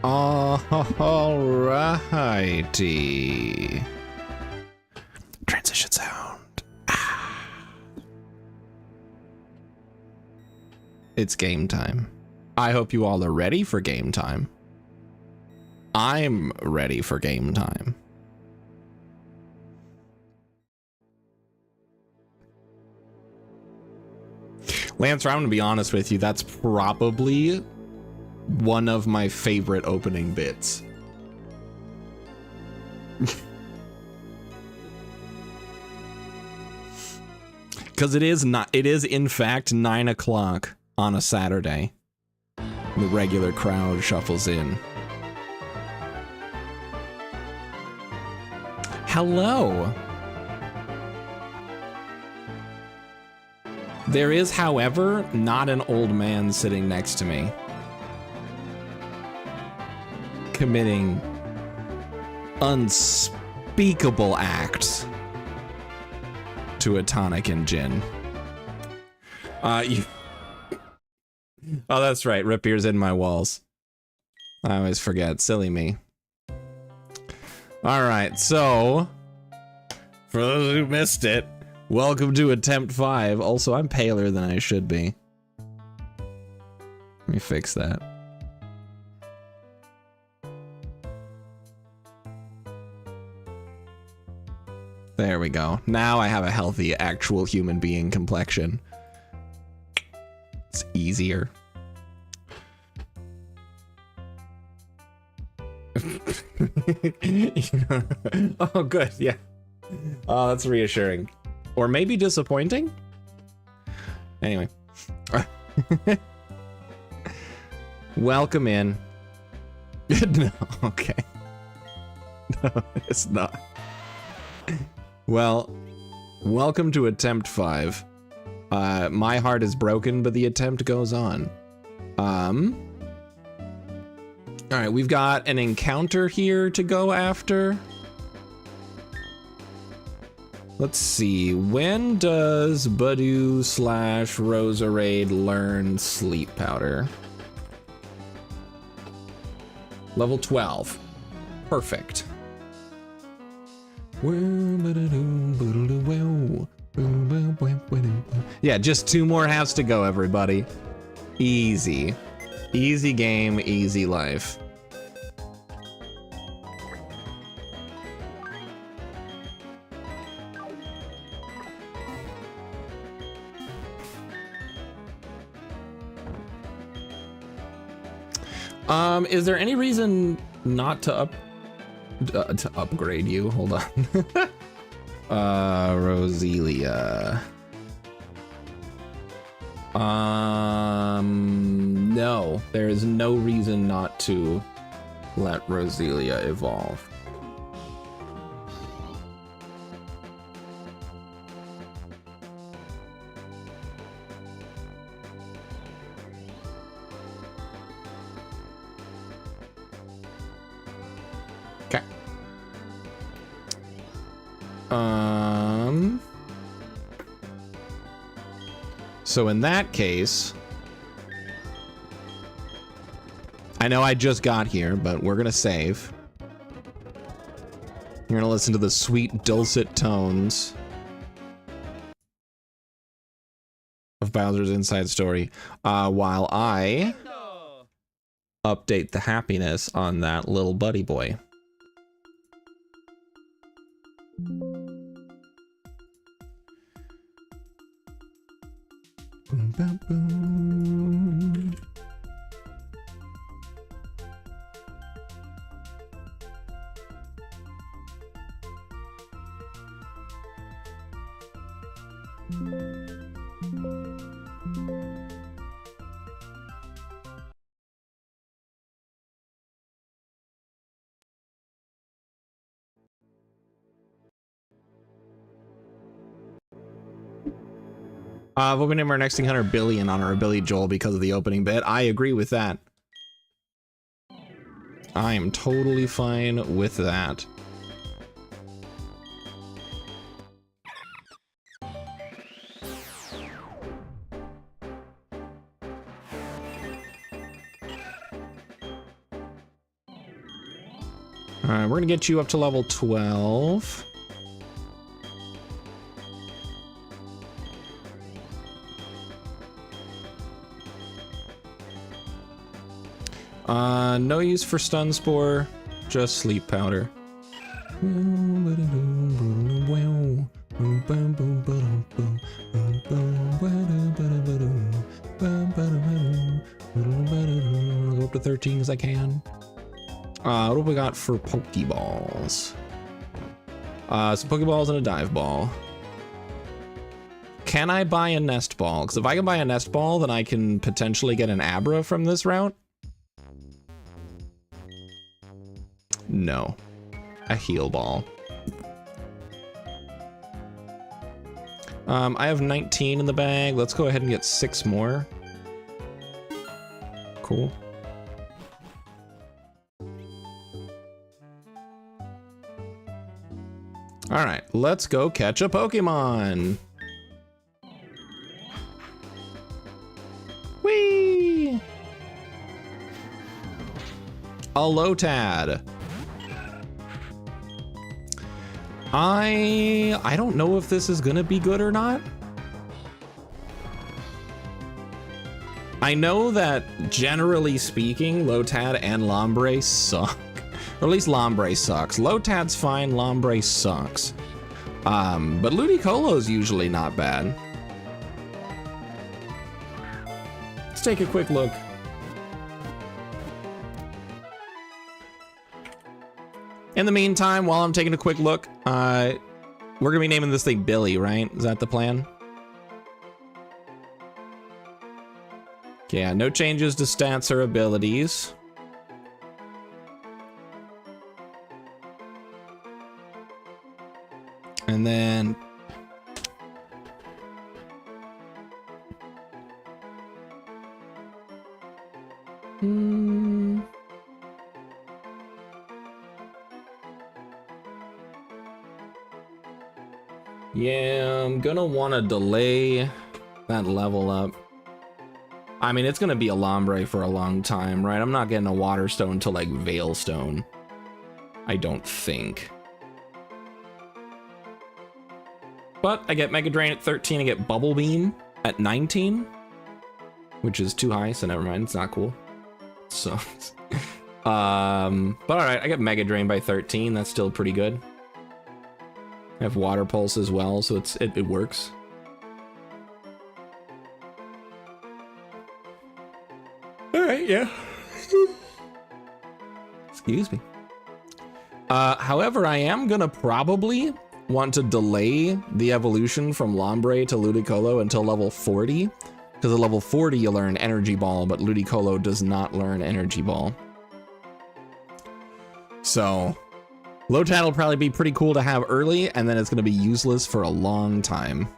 Alrighty. Transition sound. Ah. It's game time. I hope you all are ready for game time. I'm ready for game time. Lancer, I'm gonna be honest with you, that's probably one of my favorite opening bits. Because it is in fact 9 o'clock on a Saturday. The regular crowd shuffles in. Hello. There is, however, not an old man sitting next to me committing unspeakable acts to a tonic and gin. Oh, that's right. Rip beer's in my walls. I always forget. Silly me. All right, so for those who missed it, welcome to attempt 5. Also, I'm paler than I should be. Let me fix that. There we go. Now I have a healthy, actual human being complexion. It's easier. Oh, good. Yeah. Oh, that's reassuring. Or maybe disappointing? Anyway. Welcome in. No, okay. No, it's not. Well, welcome to attempt 5. My heart is broken, but the attempt goes on. All right, we've got an encounter here to go after. Let's see, when does Badoo / Roserade learn Sleep Powder? Level 12. Perfect. Yeah, just 2 more halves to go, everybody. Easy. Easy game, easy life. Is there any reason not to upgrade you? Hold on. Roselia. No, there is no reason not to let Roselia evolve. So in that case, I know I just got here, but we're gonna save. You're gonna listen to the sweet dulcet tones of Bowser's Inside Story, while I update the happiness on that little buddy boy. Boom, boom. We'll name our next thing 100 billion on our Billy Joel because of the opening bit. I agree with that. I am totally fine with that. All right, we're gonna get you up to level 12. No use for stun spore, just sleep powder. I'll go up to 13 as I can. What have we got for Pokeballs? Some Pokeballs and a dive ball. Can I buy a nest ball? Because if I can buy a nest ball, then I can potentially get an Abra from this route. No. A heal ball. I have 19 in the bag. Let's go ahead and get 6 more. Cool. All right, let's go catch a Pokemon. Whee! A Lotad. I don't know if this is gonna be good or not. I know that generally speaking, Lotad and Lombre suck. Or at least Lombre sucks. Lotad's fine, Lombre sucks. But Ludicolo's usually not bad. Let's take a quick look. In the meantime, while I'm taking a quick look, we're gonna be naming this thing Billy, right? Is that the plan? Yeah, no changes to stats or abilities. And then yeah, I'm gonna want to delay that level up. I mean, it's gonna be a Lombre for a long time, right? I'm not getting a Water Stone till like Veilstone. I don't think. But I get Mega Drain at 13, I get Bubble Beam at 19, which is too high, so never mind, it's not cool. So, but all right, I get Mega Drain by 13, that's still pretty good. I have Water Pulse as well, so it works. All right, yeah. Excuse me. However, I am gonna probably want to delay the evolution from Lombre to Ludicolo until level 40, because at level 40 you learn Energy Ball, but Ludicolo does not learn Energy Ball. So Lotad will probably be pretty cool to have early, and then it's going to be useless for a long time.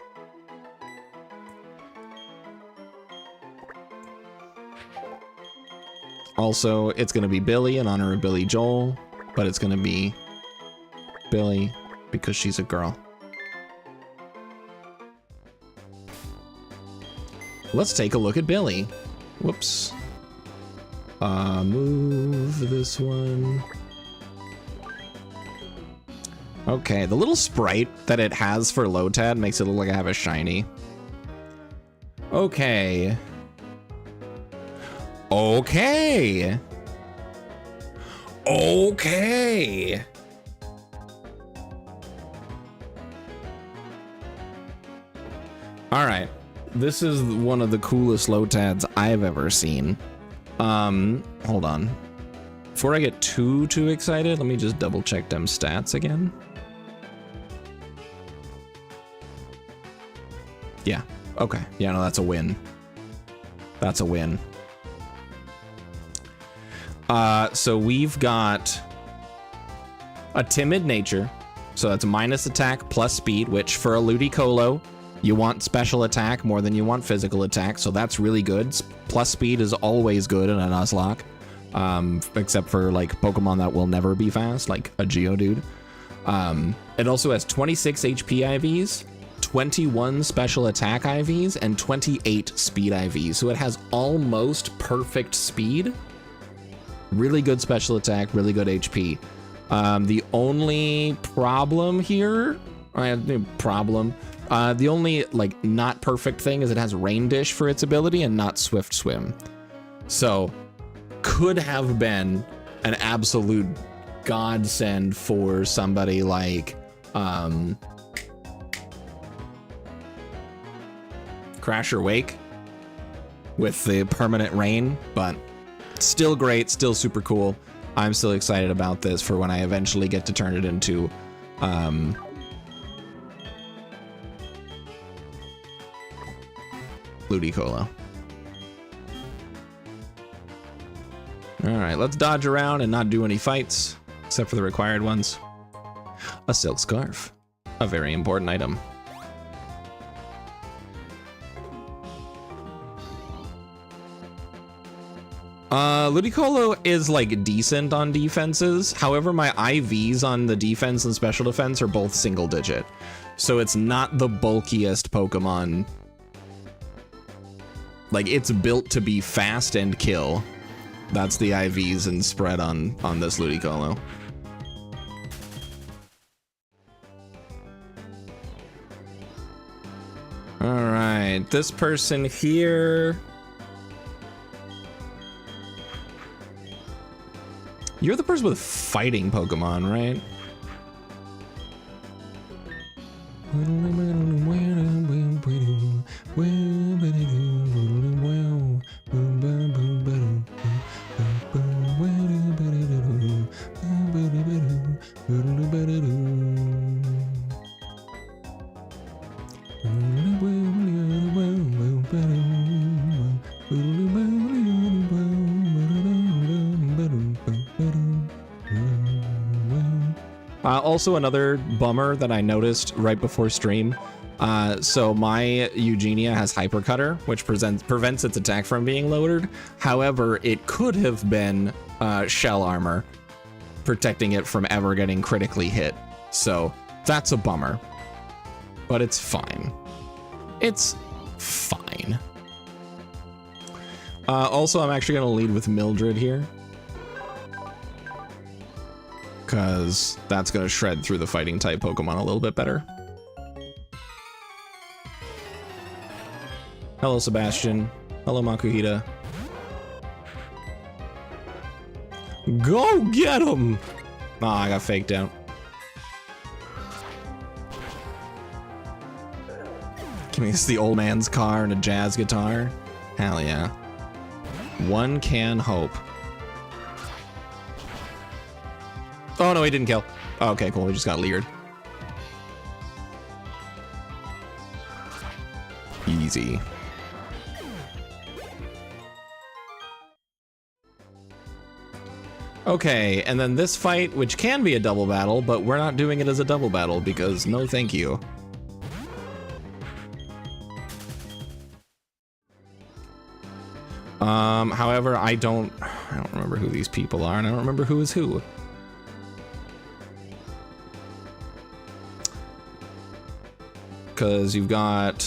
Also, it's going to be Billy in honor of Billy Joel, but it's going to be Billy because she's a girl. Let's take a look at Billy. Whoops. Move this one. Okay, the little sprite that it has for Lotad makes it look like I have a shiny. Okay. Okay. Okay. All right. This is one of the coolest Lotads I've ever seen. Hold on. Before I get too excited, let me just double check them stats again. Yeah, okay. Yeah, no, that's a win. That's a win. So we've got a timid nature. So that's minus attack plus speed, which for a Ludicolo, you want special attack more than you want physical attack. So that's really good. Plus speed is always good in a Nuzlocke. Except for like Pokemon that will never be fast, like a Geodude. It also has 26 HP IVs, 21 special attack IVs, and 28 speed IVs. So it has almost perfect speed. Really good special attack, really good HP. The only problem here, the only like not perfect thing is it has Rain Dish for its ability and not Swift Swim. So could have been an absolute godsend for somebody like Crash or Wake with the permanent rain, but still great, still super cool. I'm still excited about this for when I eventually get to turn it into Ludicolo. Alright, let's dodge around and not do any fights, except for the required ones. A silk scarf, a very important item. Ludicolo is like decent on defenses. However, my IVs on the defense and special defense are both single digit. So it's not the bulkiest Pokemon. Like, it's built to be fast and kill. That's the IVs and spread on this Ludicolo. All right, this person here. You're the person with fighting Pokemon, right? Also, another bummer that I noticed right before stream. So my Eugenia has Hyper Cutter, which prevents its attack from being lowered. However, it could have been Shell Armor, protecting it from ever getting critically hit. So that's a bummer, but it's fine. It's fine. Also, I'm actually going to lead with Mildred here, because that's going to shred through the fighting type Pokemon a little bit better. Hello, Sebastian. Hello, Makuhita. Go get him! Oh, I got faked out. Give me the old man's car and a jazz guitar. Hell yeah. One can hope. Oh no, he didn't kill. Oh, okay, cool. He just got leered. Easy. Okay, and then this fight, which can be a double battle, but we're not doing it as a double battle because no thank you. However, I don't remember who these people are, and I don't remember who is who. Because you've got...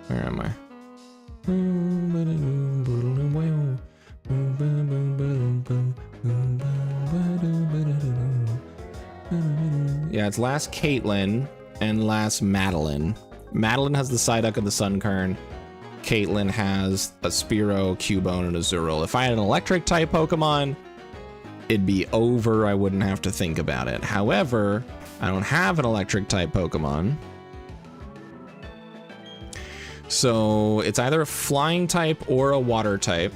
Where am I? Yeah, it's last Caitlyn and last Madeline. Madeline has the Psyduck and the Sunkern. Caitlyn has a Spearow, Cubone, and a Zurill. If I had an electric type Pokemon, it'd be over. I wouldn't have to think about it. However, I don't have an electric type Pokemon. So it's either a flying type or a water type.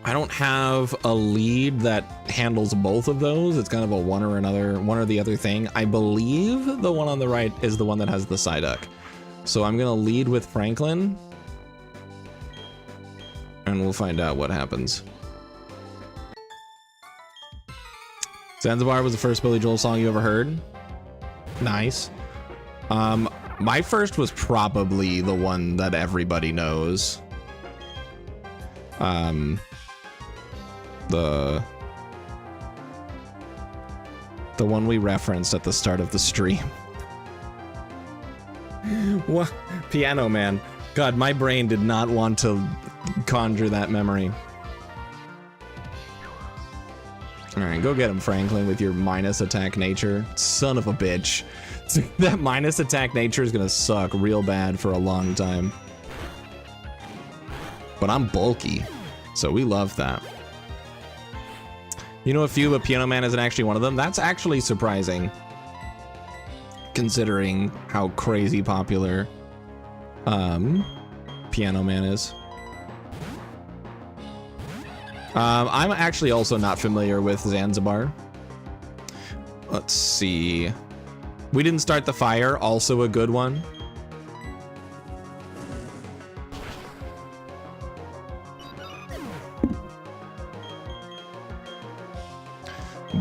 I don't have a lead that handles both of those. It's kind of a one or the other thing. I believe the one on the right is the one that has the Psyduck. So I'm gonna lead with Franklin, and we'll find out what happens. Zanzibar was the first Billy Joel song you ever heard. Nice. My first was probably the one that everybody knows. The one we referenced at the start of the stream. What? Piano Man. God, my brain did not want to conjure that memory. Alright, go get him, Franklin, with your minus attack nature. Son of a bitch. That minus attack nature is gonna suck real bad for a long time. But I'm bulky, so we love that. You know a few, but Piano Man isn't actually one of them? That's actually surprising, considering how crazy popular Piano Man is. I'm actually also not familiar with Zanzibar. Let's see. We Didn't Start the Fire, also a good one.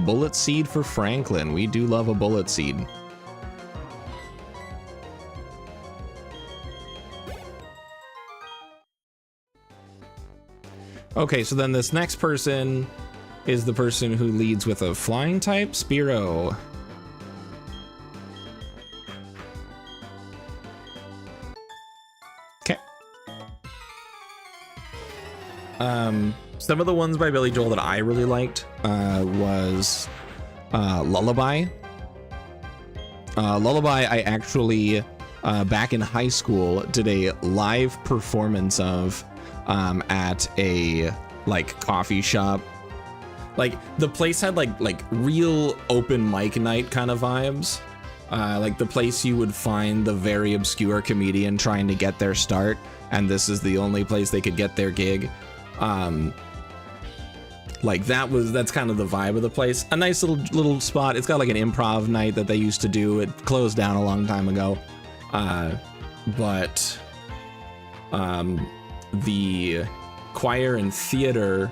Bullet Seed for Franklin. We do love a Bullet Seed. Okay, so then this next person is the person who leads with a flying type, Spearow. Okay. Some of the ones by Billy Joel that I really liked was Lullaby. Lullaby, I actually, back in high school, did a live performance of at a like coffee shop. Like the place had like real open mic night kind of vibes. Like the place you would find the very obscure comedian trying to get their start, and this is the only place they could get their gig. Like that's kind of the vibe of the place. A nice little spot. It's got like an improv night that they used to do. It closed down a long time ago. But the choir and theater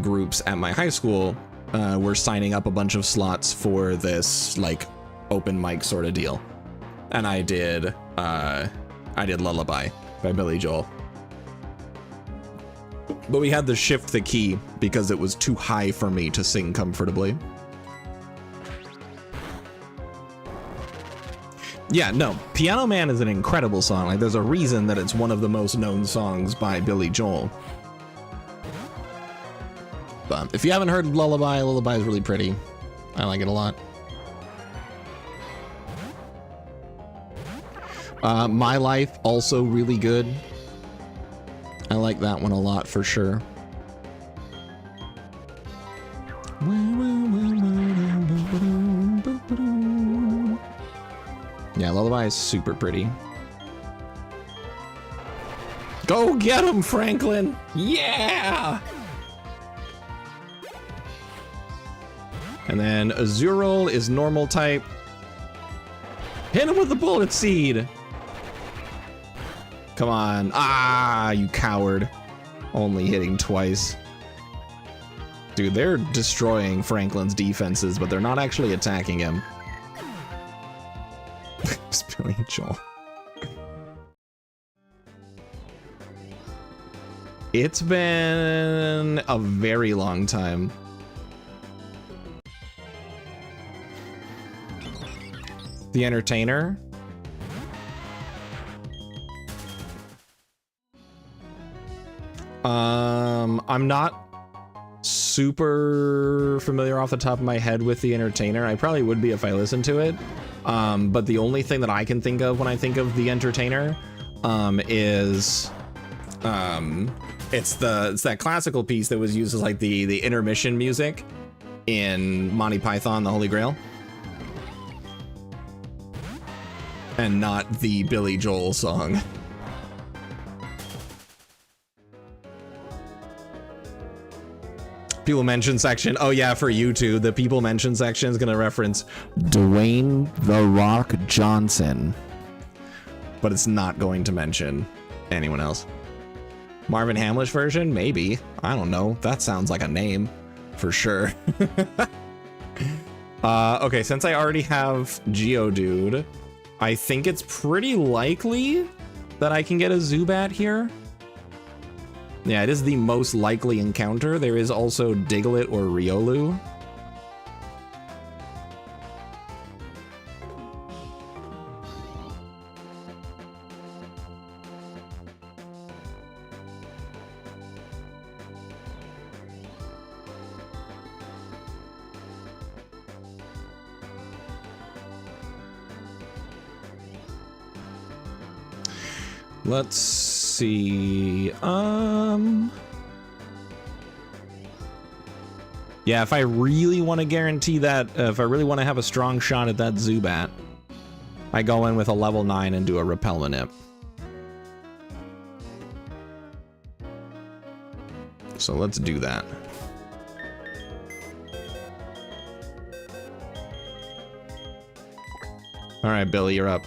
groups at my high school were signing up a bunch of slots for this like open mic sort of deal, and I did Lullaby by Billy Joel. But we had to shift the key because it was too high for me to sing comfortably. Yeah, no, Piano Man is an incredible song. Like, there's a reason that it's one of the most known songs by Billy Joel. But if you haven't heard Lullaby, Lullaby is really pretty. I like it a lot. My Life, also really good. I like that one a lot for sure. Yeah, Lullaby is super pretty. Go get him, Franklin! Yeah! And then Azurill is normal type. Hit him with the Bullet Seed! Come on. Ah, you coward. Only hitting twice. Dude, they're destroying Franklin's defenses, but they're not actually attacking him. Billy Joel. It's been a very long time. The Entertainer. I'm not super familiar off the top of my head with The Entertainer. I probably would be if I listened to it. But the only thing that I can think of when I think of The Entertainer is it's that classical piece that was used as like the intermission music in Monty Python, The Holy Grail. And not the Billy Joel song. People mention section. Oh yeah, for YouTube, the people mention section is gonna reference Dwayne "The Rock" Johnson, but it's not going to mention anyone else. Marvin Hamlish version, maybe. I don't know. That sounds like a name for sure. Okay, since I already have Geodude, I think it's pretty likely that I can get a Zubat here. Yeah, it is the most likely encounter. There is also Diglett or Riolu. Let's see. Yeah, if I really want to guarantee that, if I really want to have a strong shot at that Zubat, I go in with a level 9 and do a Repelmanip. So let's do that. All right, Billy, you're up.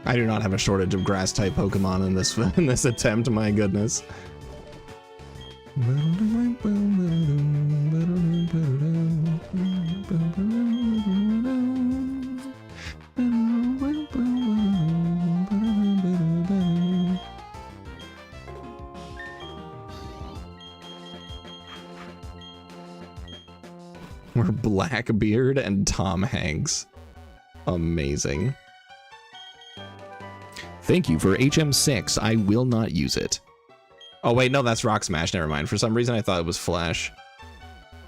I do not have a shortage of grass-type Pokemon in this attempt. My goodness. We're Blackbeard and Tom Hanks. Amazing. Thank you for HM6. I will not use it. Oh wait, no, that's Rock Smash. Never mind. For some reason I thought it was Flash.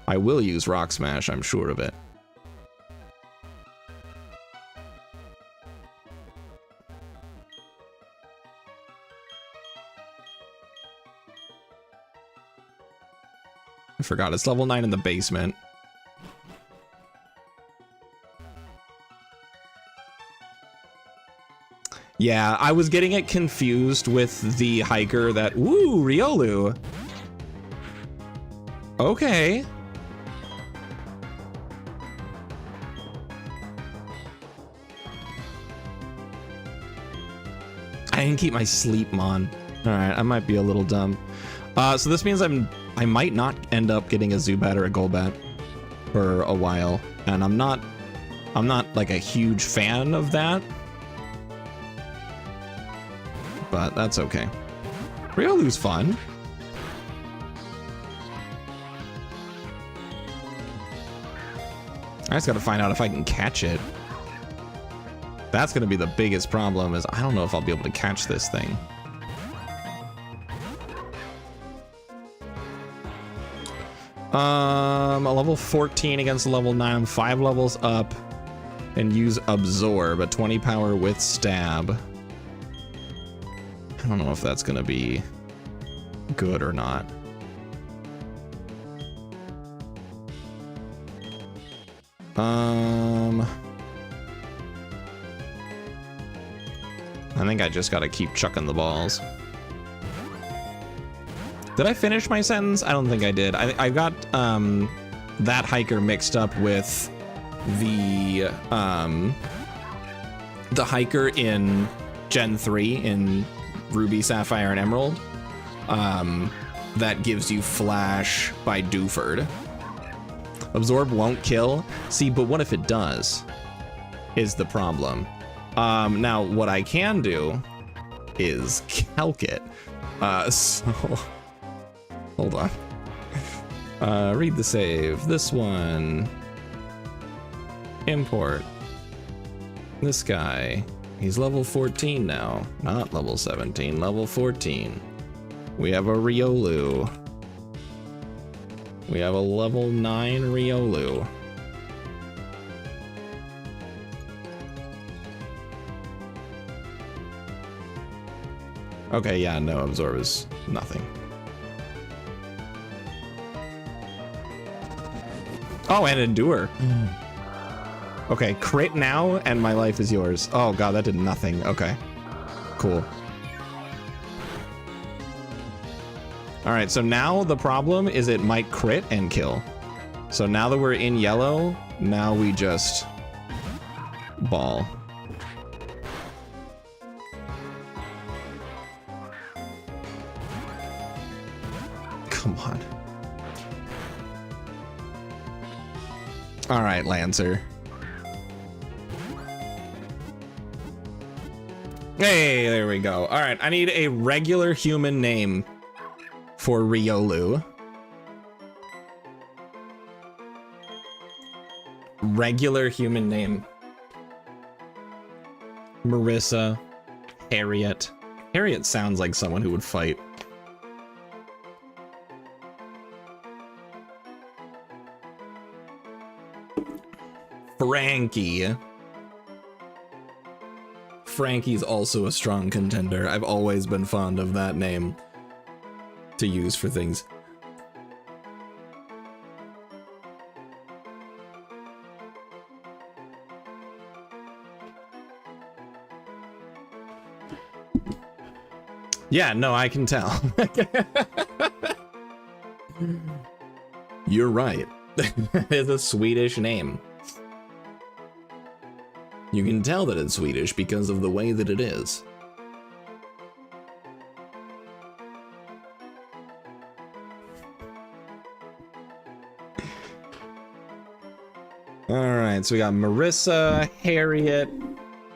I will use Rock Smash, I'm sure of it. I forgot, it's level 9 in the basement. Yeah, I was getting it confused with the hiker that... Woo, Riolu! Okay. I didn't keep my sleep mon. Alright, I might be a little dumb. So this means I might not end up getting a Zubat or a Golbat for a while. And I'm not like a huge fan of that. But that's okay. Riolu's fun. I just gotta find out if I can catch it. That's gonna be the biggest problem, is I don't know if I'll be able to catch this thing. A level 14 against a level 9. I'm 5 levels up. And use Absorb, a 20 power with Stab. I don't know if that's gonna be good or not. I think I just gotta keep chucking the balls. Did I finish my sentence? I don't think I did. I got that hiker mixed up with the hiker in Gen 3 in Ruby, Sapphire, and Emerald. That gives you Flash by Dewford. Absorb won't kill. See, but what if it does? Is the problem. Now, what I can do is calc it. So, hold on. Read the save. This one. Import. This guy. He's level 14 now. Not level 17, level 14. We have a Riolu. We have a level 9 Riolu. Okay, yeah, no, Absorb is nothing. Oh, and Endure. Okay, crit now, and my life is yours. Oh god, that did nothing. Okay, cool. All right, so now the problem is it might crit and kill. So now that we're in yellow, now we just ball. Come on. All right, Lancer. Hey, there we go. All right, I need a regular human name for Riolu. Regular human name. Marissa. Harriet. Harriet sounds like someone who would fight. Frankie. Frankie's also a strong contender. I've always been fond of that name to use for things. Yeah, no, I can tell. You're right. It's a Swedish name. You can tell that it's Swedish because of the way that it is. Alright, so we got Marissa, Harriet,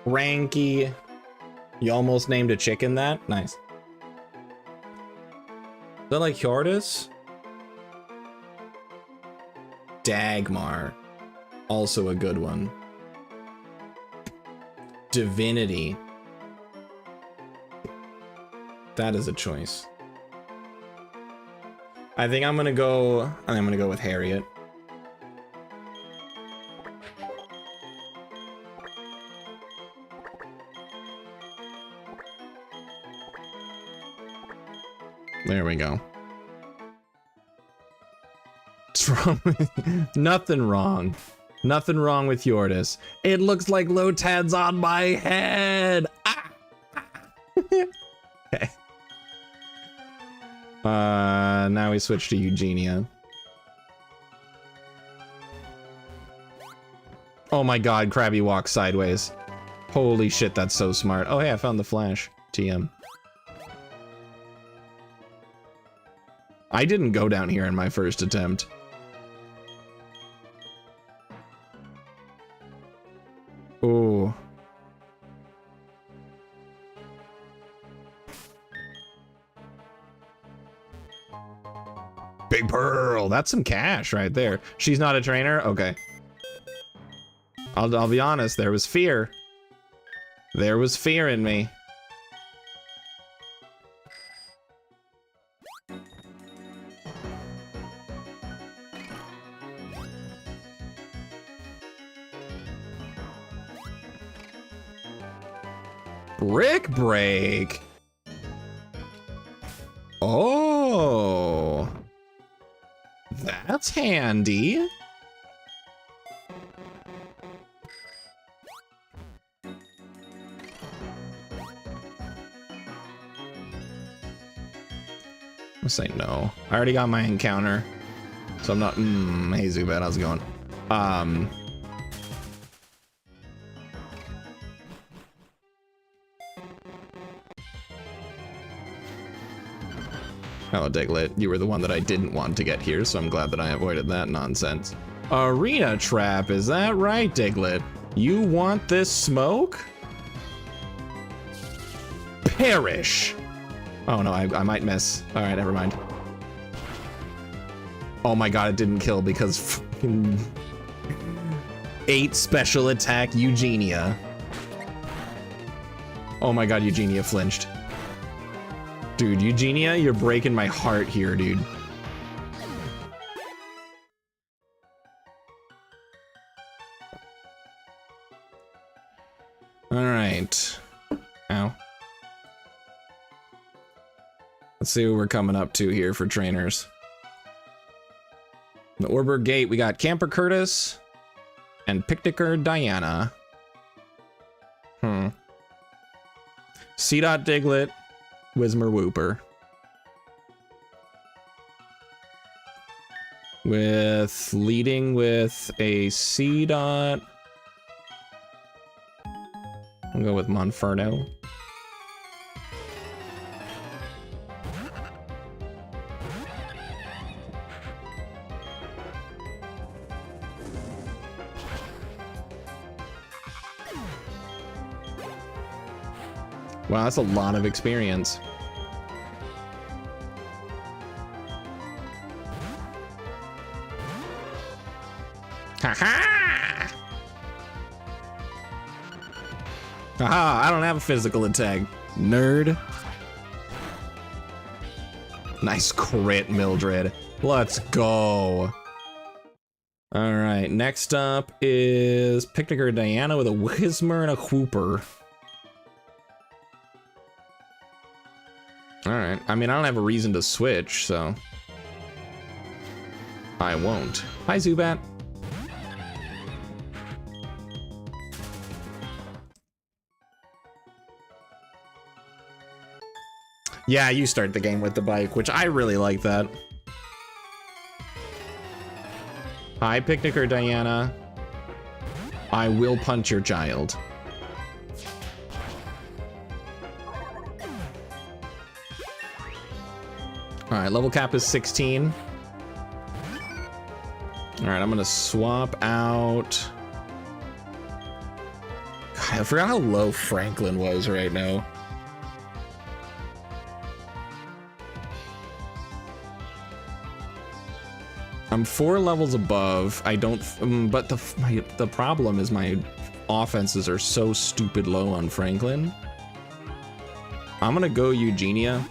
Ranky. You almost named a chicken that? Nice. Is that like Gyarados? Dagmar. Also a good one. Divinity. That is a choice. I think I'm gonna go with Harriet. There we go. What's wrong with nothing wrong. Nothing wrong with Gyarados. It looks like Lotad's on my head. Ah! Okay. Now we switch to Eugenia. Oh my god, Krabby walks sideways. Holy shit, that's so smart. Oh hey, I found the flash. TM. I didn't go down here in my first attempt. Oh. Big Pearl, that's some cash right there. She's not a trainer? Okay. I'll be honest, there was fear. There was fear in me. Brick break. Oh, that's handy. I'll say no. I already got my encounter, so I'm not. Hey Zubat, how's it going? Oh, Diglett, you were the one that I didn't want to get here, so I'm glad that I avoided that nonsense. Arena trap, is that right, Diglett? You want this smoke? Perish! Oh no, I might miss. Alright, never mind. Oh my god, it didn't kill because fucking 8 special attack Eugenia. Oh my god, Eugenia flinched. Dude, Eugenia, you're breaking my heart here, dude. All right. Ow. Let's see what we're coming up to here for trainers. In the Orberg Gate, we got Camper Curtis and Picnicker Diana. C-Dot Diglett. Whismer Whooper. With leading with a C-Dot. I'll go with Monferno. Wow, that's a lot of experience. Haha! Haha, I don't have a physical attack. Nerd. Nice crit, Mildred. Let's go. All right, next up is Picnicker Diana with a Whismer and a Whooper. All right, I mean, I don't have a reason to switch, so I won't. Hi, Zubat. Yeah, you start the game with the bike, which I really like that. Hi, Picnicker Diana. I will punch your child. All right, level cap is 16. All right, I'm gonna swap out. God, I forgot how low Franklin was right now. I'm 4 levels above. I don't, but the problem is my offenses are so stupid low on Franklin. I'm gonna go Eugenia.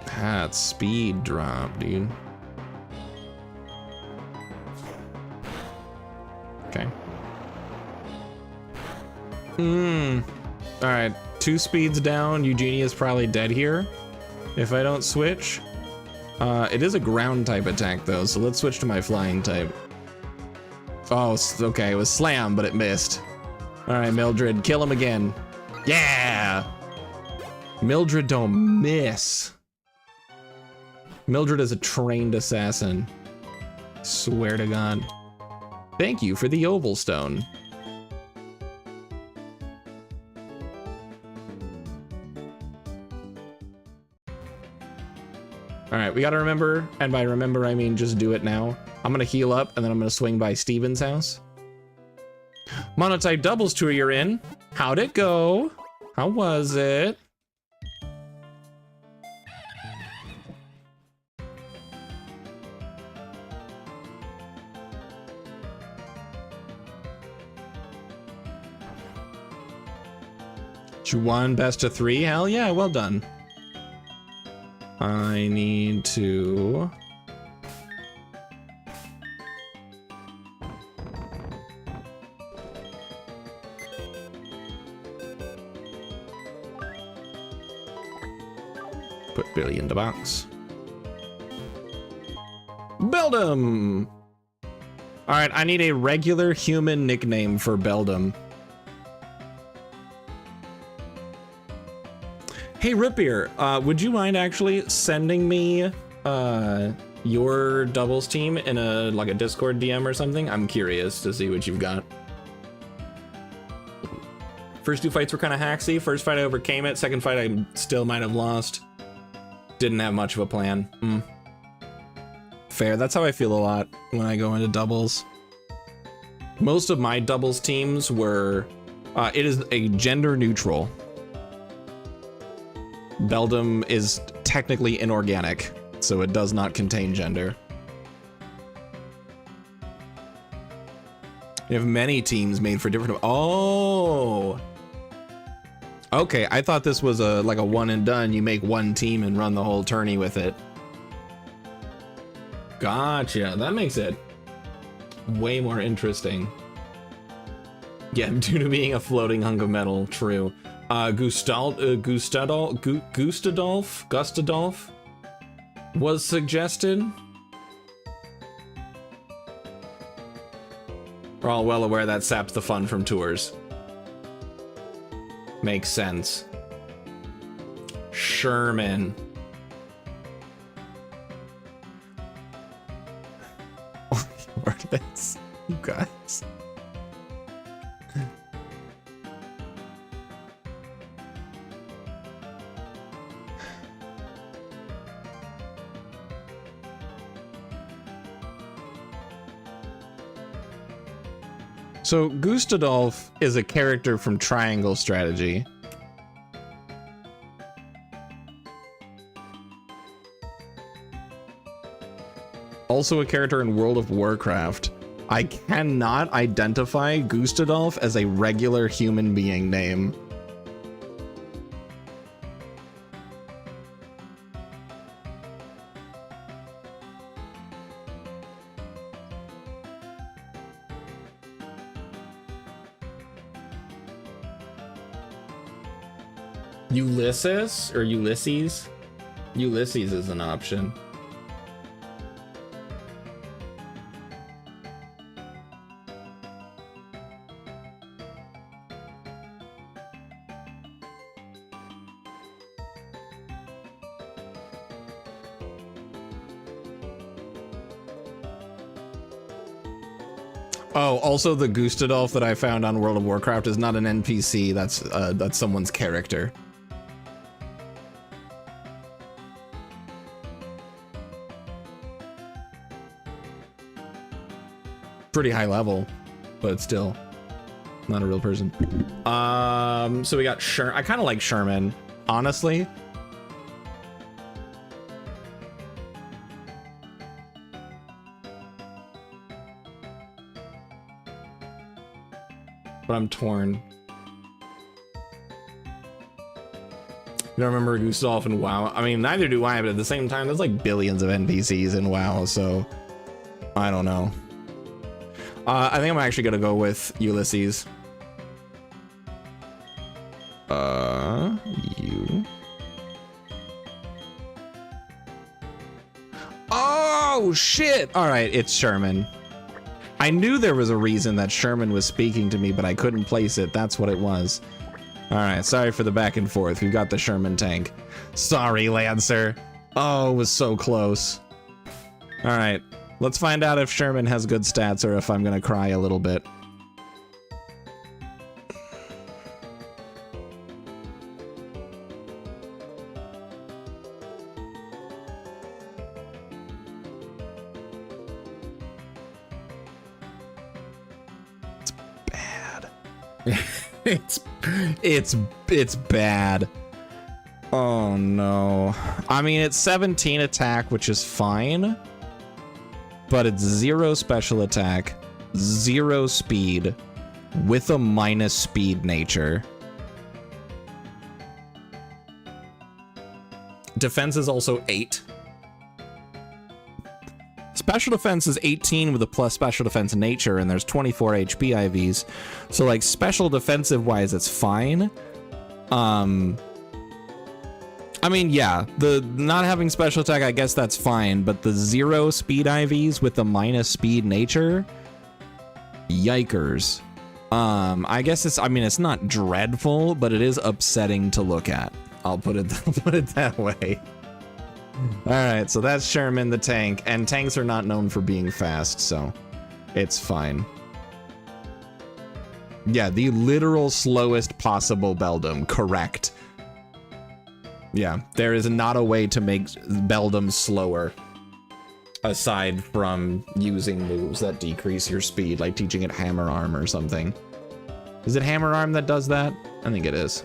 That speed drop, dude. Okay. All right. 2 speeds down. Eugenia's probably dead here if I don't switch. It is a ground type attack though, so let's switch to my flying type. Oh, okay, it was slam, but it missed. All right, Mildred, kill him again. Yeah! Mildred don't miss. Mildred is a trained assassin. Swear to God. Thank you for the oval stone. All right, we gotta remember, and by remember, I mean just do it now. I'm gonna heal up, and then I'm gonna swing by Steven's house. Monotype doubles tour you're in. How'd it go? How was it? You won best of 3? Hell yeah, well done. I need to... put Billy in the box. Beldum! Alright, I need a regular human nickname for Beldum. Hey, Ripbeer, would you mind actually sending me your doubles team in a like a Discord DM or something? I'm curious to see what you've got. First 2 fights were kind of hacksy. First fight I overcame it. Second fight I still might have lost. Didn't have much of a plan. Fair. That's how I feel a lot when I go into doubles. Most of my doubles teams were. It is a gender neutral. Beldum is technically inorganic, so it does not contain gender. You have many teams made for different... Oh! Okay, I thought this was like a one and done. You make one team and run the whole tourney with it. Gotcha, that makes it way more interesting. Yeah, due to being a floating hunk of metal, true. Gustadolf was suggested. We're all well aware that saps the fun from tours. Makes sense. Sherman. You guys. So Gustadolf is a character from Triangle Strategy. Also a character in World of Warcraft. I cannot identify Gustadolf as a regular human being name. Ulysses or Ulysses? Ulysses is an option. Oh, also the Gustadolf that I found on World of Warcraft is not an NPC. That's someone's character. Pretty high level, but still not a real person. So we got I kind of like Sherman, honestly. But I'm torn. You don't remember Gustolf and WoW? I mean, neither do I, but at the same time, there's like billions of NPCs in WoW, so I don't know. I think I'm actually gonna go with Ulysses. You. Oh, shit! Alright, it's Sherman. I knew there was a reason that Sherman was speaking to me, but I couldn't place it. That's what it was. Alright, sorry for the back and forth. We've got the Sherman tank. Sorry, Lancer. Oh, it was so close. Alright, let's find out if Sherman has good stats or if I'm gonna cry a little bit. It's bad. Oh no. I mean, it's 17 attack, which is fine, but it's 0 special attack, 0 speed, with a minus speed nature. Defense is also 8. Special defense is 18 with a plus special defense nature, and there's 24 HP IVs. So like special defensive wise, it's fine. I mean, yeah, the not having special attack, I guess that's fine, but the 0 speed IVs with the minus speed nature, yikers. I guess it's, I mean, it's not dreadful, but it is upsetting to look at. I'll put it that way. All right, so that's Sherman the tank, and tanks are not known for being fast, so it's fine. Yeah, the literal slowest possible Beldum, correct. Yeah, there is not a way to make Beldum slower aside from using moves that decrease your speed, like teaching it Hammer Arm or something. Is it Hammer Arm that does that? I think it is.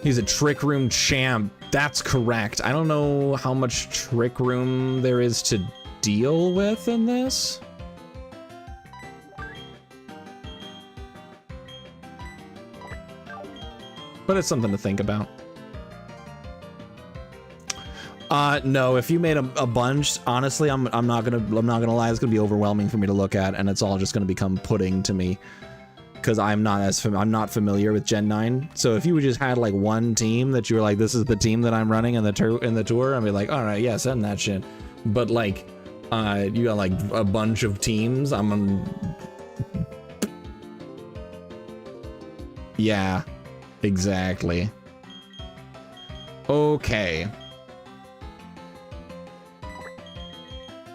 He's a Trick Room champ. That's correct. I don't know how much Trick Room there is to deal with in this. But it's something to think about. No, if you made a bunch, honestly, I'm not gonna lie, it's gonna be overwhelming for me to look at, and it's all just gonna become pudding to me. Because I'm not familiar with Gen 9. So if you just had like one team that you were like, this is the team that I'm running in the tour, I'd be like, all right, yeah, send that shit. But like, you got like a bunch of teams. Yeah, exactly. Okay.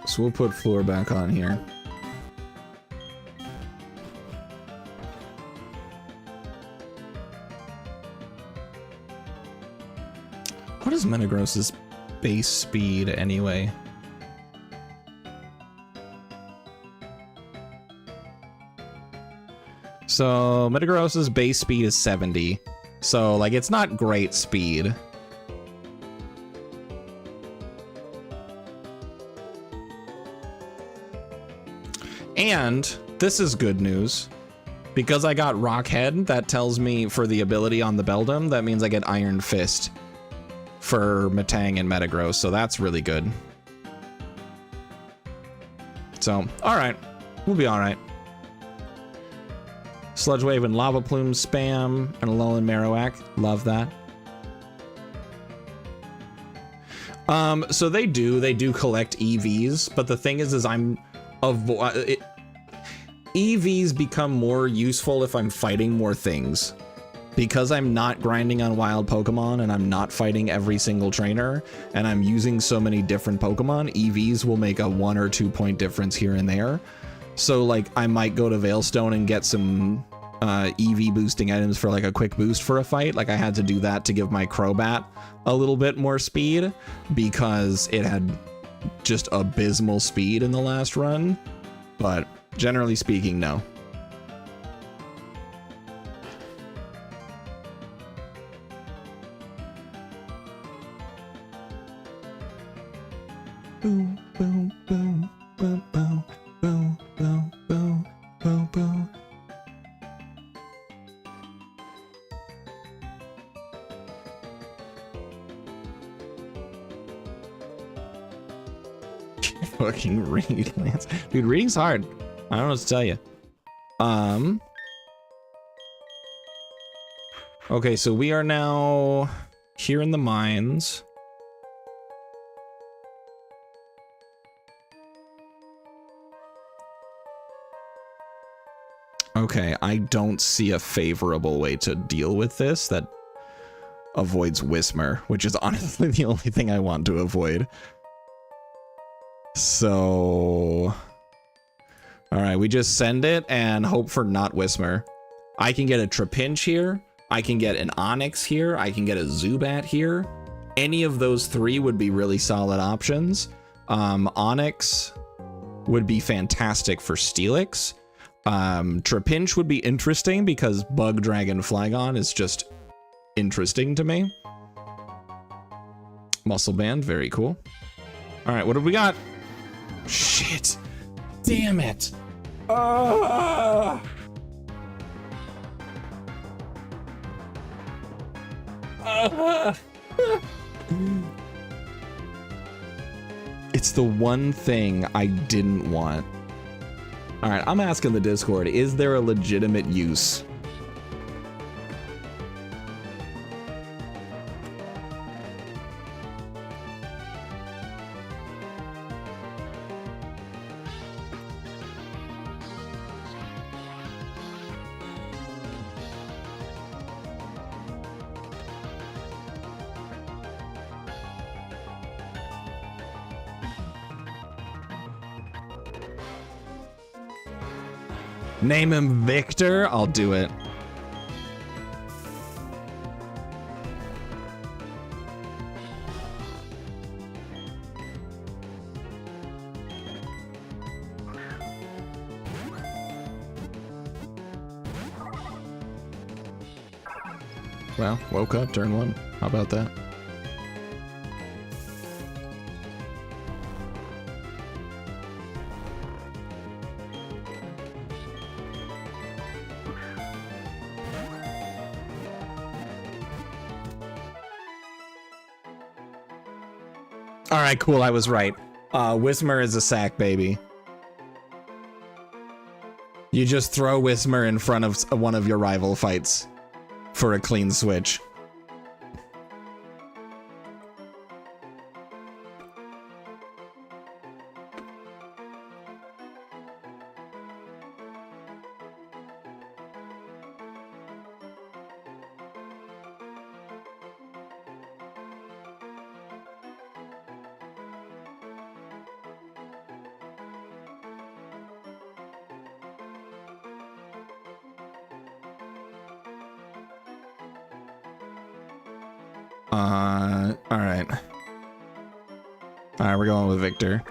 So we'll put Floor back on here. What is Metagross's base speed anyway? So Metagross's base speed is 70. So like it's not great speed. And this is good news. Because I got Rock Head, that tells me for the ability on the Beldum, that means I get Iron Fist for Metang and Metagross, so that's really good. So, alright. We'll be alright. Sludge Wave and Lava Plume spam, and Alolan Marowak. Love that. So they do collect EVs, but the thing is I'm EVs become more useful if I'm fighting more things. Because I'm not grinding on wild Pokemon and I'm not fighting every single trainer and I'm using so many different Pokemon, EVs will make a 1 or 2 point difference here and there. So like I might go to Veilstone and get some EV boosting items for like a quick boost for a fight. Like I had to do that to give my Crobat a little bit more speed because it had just abysmal speed in the last run. But generally speaking, no. Boom, boom, boom, boom, boom, boom, boom, boom, boom, boom. Fucking read, Lance. Dude, reading's hard. I don't know what to tell you. Okay, so we are now here in the mines. Okay, I don't see a favorable way to deal with this that avoids Whismur, which is honestly the only thing I want to avoid. So... Alright, we just send it and hope for not Whismur. I can get a Trapinch here, I can get an Onix here, I can get a Zubat here. Any of those three would be really solid options. Onix would be fantastic for Steelix. Trapinch would be interesting because Bug Dragon Flygon is just interesting to me. Muscle Band, very cool. All right, what have we got? Shit. Damn it. It's the one thing I didn't want. All right, I'm asking the Discord, is there a legitimate use? Name him Victor? I'll do it. Well, woke up, turn 1. How about that? All right, cool. I was right. Whismur is a sack, baby. You just throw Whismur in front of one of your rival fights for a clean switch. Alright. Alright, we're going with Victor.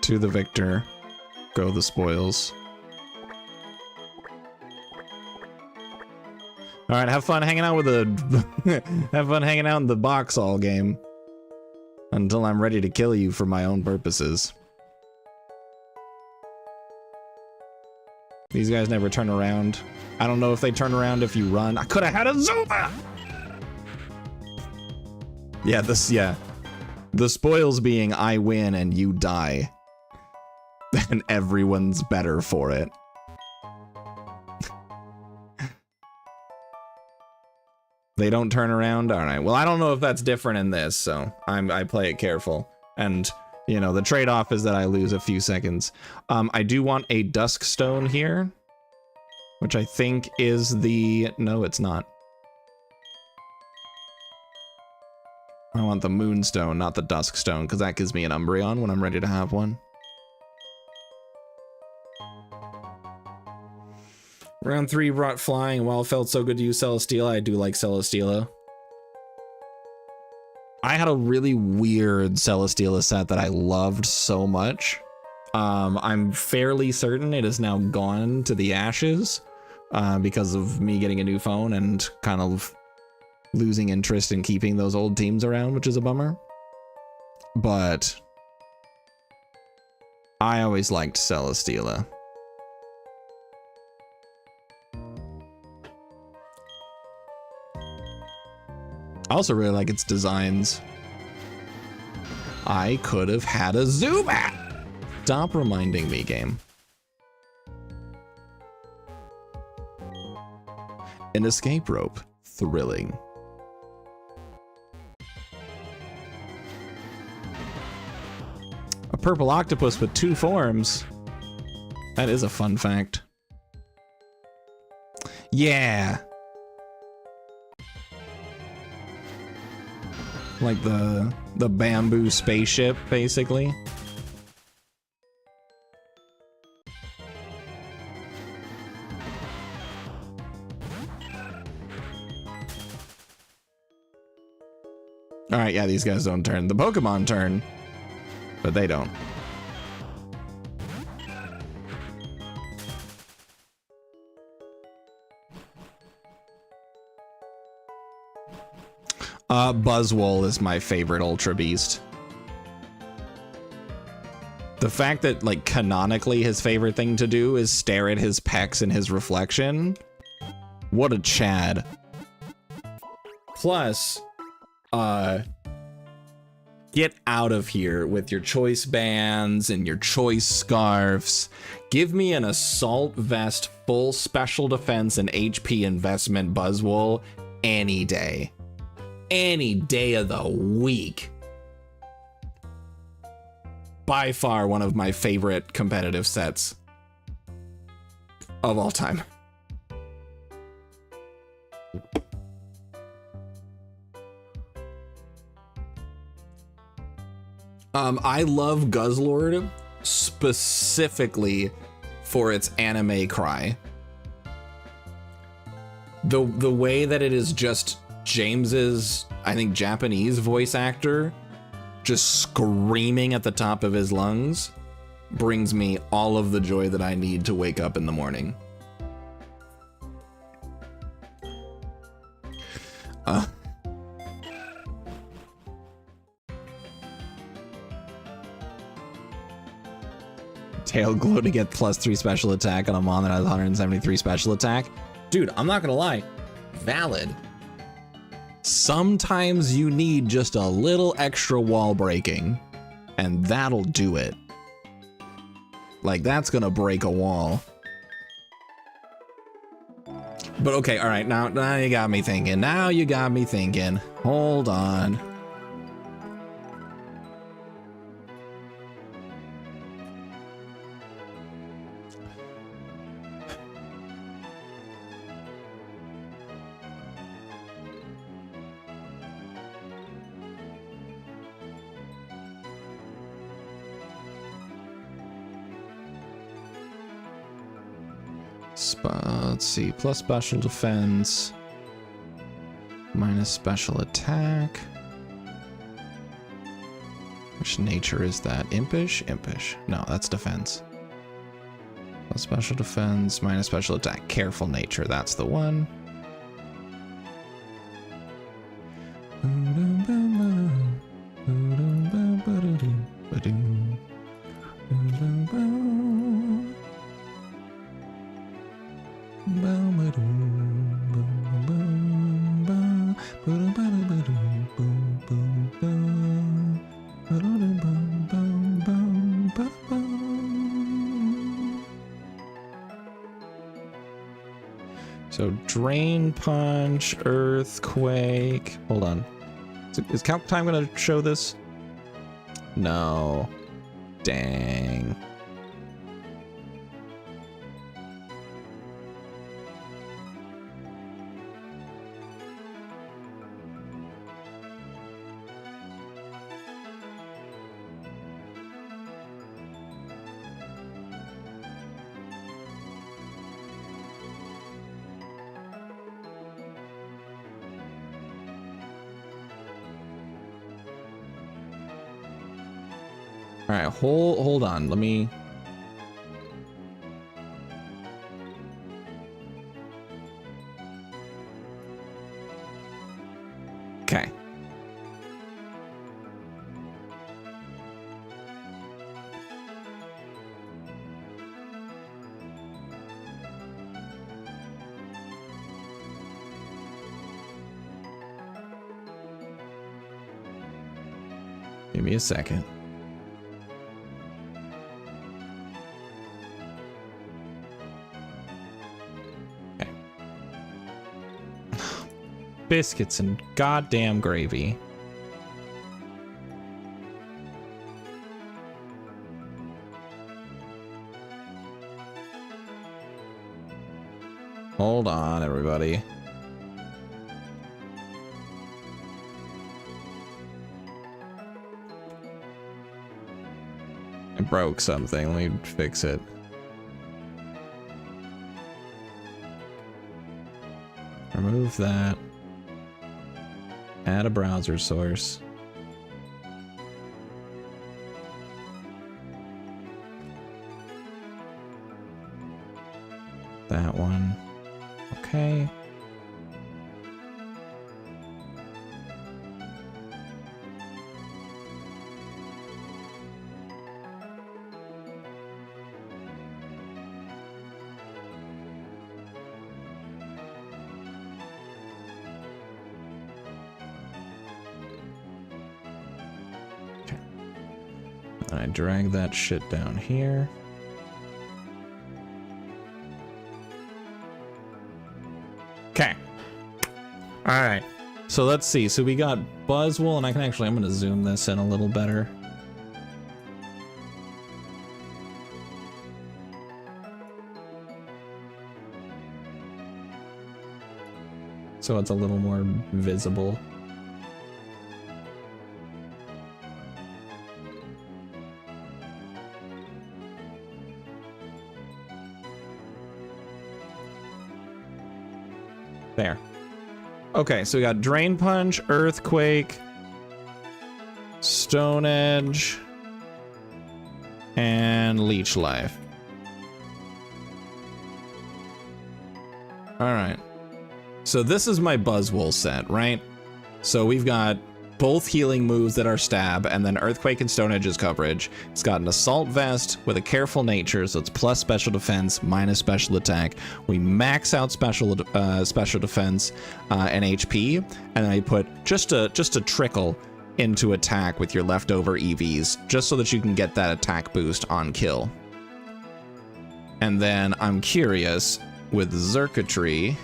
To the Victor. Go the spoils. Alright, have fun hanging out with the... have fun hanging out in the box all game. Until I'm ready to kill you for my own purposes. These guys never turn around. I don't know if they turn around if you run. I could have had a Zubat! Yeah, yeah. The spoils being I win and you die. And everyone's better for it. They don't turn around? All right. Well, I don't know if that's different in this, so I play it careful. And, you know, the trade-off is that I lose a few seconds. I do want a Dusk Stone here, which I think is the... No, it's not. I want the Moonstone, not the Dusk Stone, because that gives me an Umbreon when I'm ready to have one. Round 3 brought Flying. While it felt so good to use Celesteela, I do like Celesteela. I had a really weird Celesteela set that I loved so much. I'm fairly certain it is now gone to the ashes because of me getting a new phone and kind of losing interest in keeping those old teams around, which is a bummer. But I always liked Celesteela. I also really like its designs. I could have had a Zubat! Stop reminding me, game. An escape rope. Thrilling. A purple octopus with 2 forms. That is a fun fact. Yeah. Like the bamboo spaceship, basically. All right, yeah, these guys don't turn. The Pokemon turn, but they don't. Buzzwole is my favorite Ultra Beast. The fact that, like, canonically his favorite thing to do is stare at his pecs and his reflection. What a Chad. Plus, get out of here with your choice bands and your choice scarves. Give me an Assault Vest, full special defense and HP investment Buzzwole any day. Any day of the week. By far one of my favorite competitive sets of all time. I love Guzzlord specifically for its anime cry. The way that it is just James's, I think, Japanese voice actor just screaming at the top of his lungs brings me all of the joy that I need to wake up in the morning. Tail Glow to get +3 special attack on a mon that has 173 special attack. Dude, I'm not gonna lie. Valid. Sometimes you need just a little extra wall breaking, and that'll do it. Like, that's gonna break a wall. But okay, all right, now you got me thinking. Now you got me thinking. Hold on. Let's see, plus special defense, minus special attack. Which nature is that? Impish? Impish. No, that's defense. Plus special defense, minus special attack. Careful nature, that's the one. Drain Punch, Earthquake. Hold on. Is count time gonna show this? No. Dang. All right, hold on. Let me. Okay. Give me a second. Biscuits and goddamn gravy. Hold on, everybody. I broke something. Let me fix it. Remove that. Add a browser source. That one. Okay. I drag that shit down here. Okay. All right. So let's see. So we got Buzzwole, and I'm going to zoom this in a little better. So it's a little more visible. There. Okay, so we got Drain Punch, Earthquake, Stone Edge, and Leech Life. Alright. So this is my Buzzwole set, right? So we've got both healing moves that are stab, and then Earthquake and Stone Edge's coverage. It's got an Assault Vest with a Careful Nature, so it's plus special defense, minus special attack. We max out special defense and HP, and then I put just a trickle into attack with your leftover EVs, just so that you can get that attack boost on kill. And then I'm curious with Xurkitree.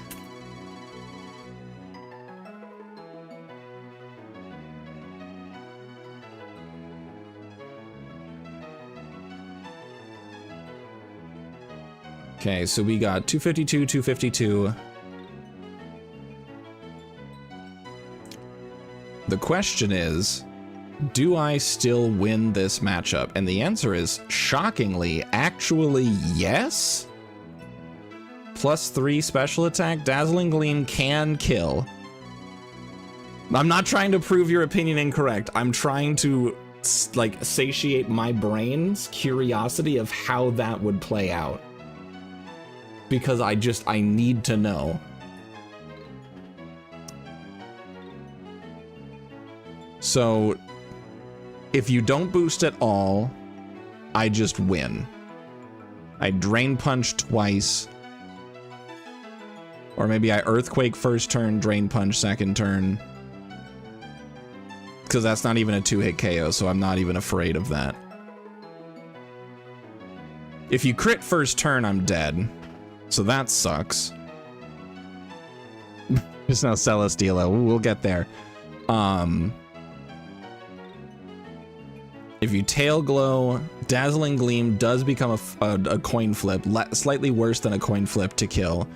Okay, so we got 252, 252. The question is, do I still win this matchup? And the answer is, shockingly, actually yes. +3 special attack, Dazzling Gleam can kill. I'm not trying to prove your opinion incorrect. I'm trying to, like, satiate my brain's curiosity of how that would play out. Because I need to know. So, if you don't boost at all, I just win. I Drain Punch twice. Or maybe I Earthquake first turn, Drain Punch second turn. Because that's not even a 2-hit KO, so I'm not even afraid of that. If you crit first turn, I'm dead. So that sucks. Just no Celesteela. We'll get there. If you tail glow, Dazzling Gleam does become a coin flip, slightly worse than a coin flip to kill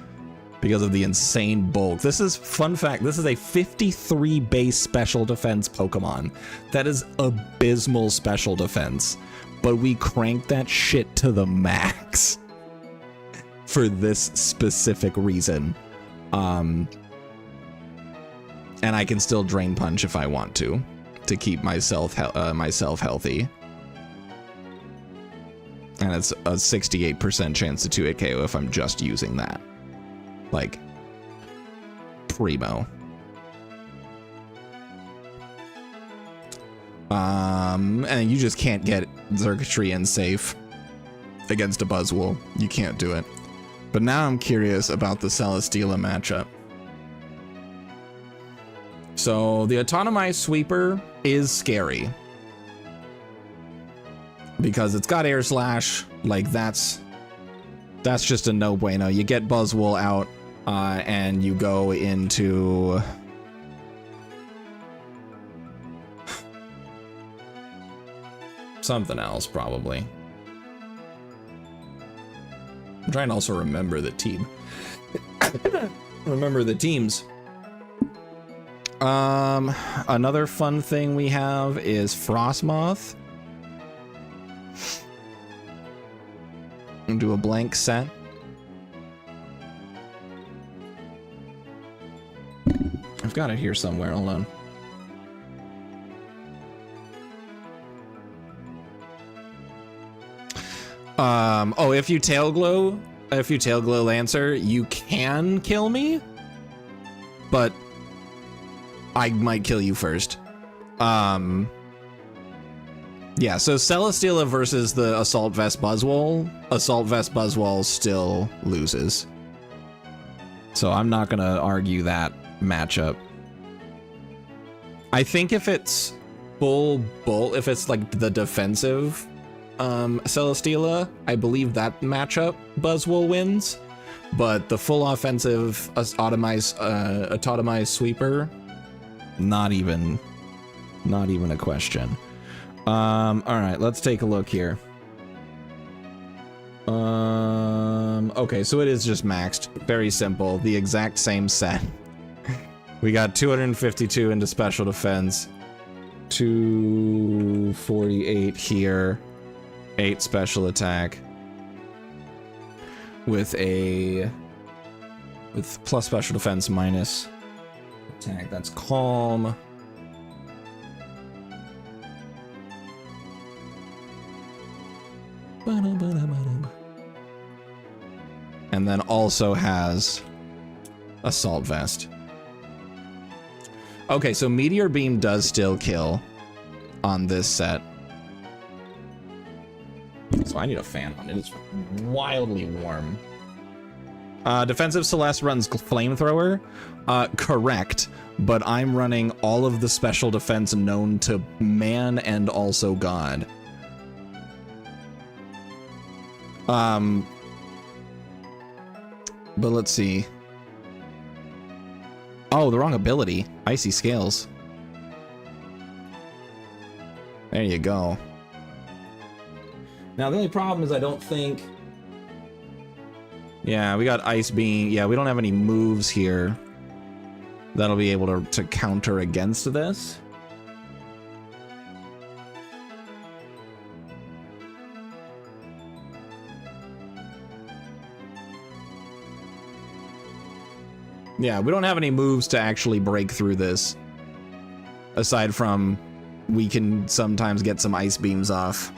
because of the insane bulk. This is, fun fact, this is a 53 base special defense Pokemon. That is abysmal special defense, but we cranked that shit to the max for this specific reason. And I can still Drain Punch if I want to keep myself healthy. And it's a 68% chance to 2-hit KO if I'm just using that. Like, primo. And you just can't get Xurkitree in safe against a Buzzwole. You can't do it. But now I'm curious about the Celesteela matchup. So the Autonomized Sweeper is scary because it's got Air Slash. Like that's just a no bueno. You get Buzzwole out and you go into something else probably. I'm trying to also remember the team. Remember the teams. Another fun thing we have is Frostmoth. And do a blank set. I've got it here somewhere. Hold on. Oh, if you tail glow Lancer, you can kill me, but I might kill you first. Yeah, so Celesteela versus the Assault Vest Buzzwole. Assault Vest Buzzwole still loses. So I'm not gonna argue that matchup. I think if it's full bolt, if it's like the defensive Celesteela, I believe that matchup Buzzwole wins. But the full offensive Autotomized Sweeper, not even a question. All right, let's take a look here. Okay, so it is just maxed. Very simple. The exact same set. We got 252 into special defense, 248 here, 8 special attack, with plus special defense minus attack. That's calm. And then also has Assault Vest. Okay, so Meteor Beam does still kill on this set. So I need a fan on it. It's wildly warm. Defensive Celeste runs Flamethrower. Correct, but I'm running all of the special defense known to man and also God. But let's see. Oh, the wrong ability. Icy Scales. There you go. Now, the only problem is I don't think... Yeah, we got Ice Beam. Yeah, we don't have any moves here that'll be able to counter against this. Yeah, we don't have any moves to actually break through this. Aside from we can sometimes get some ice beams off.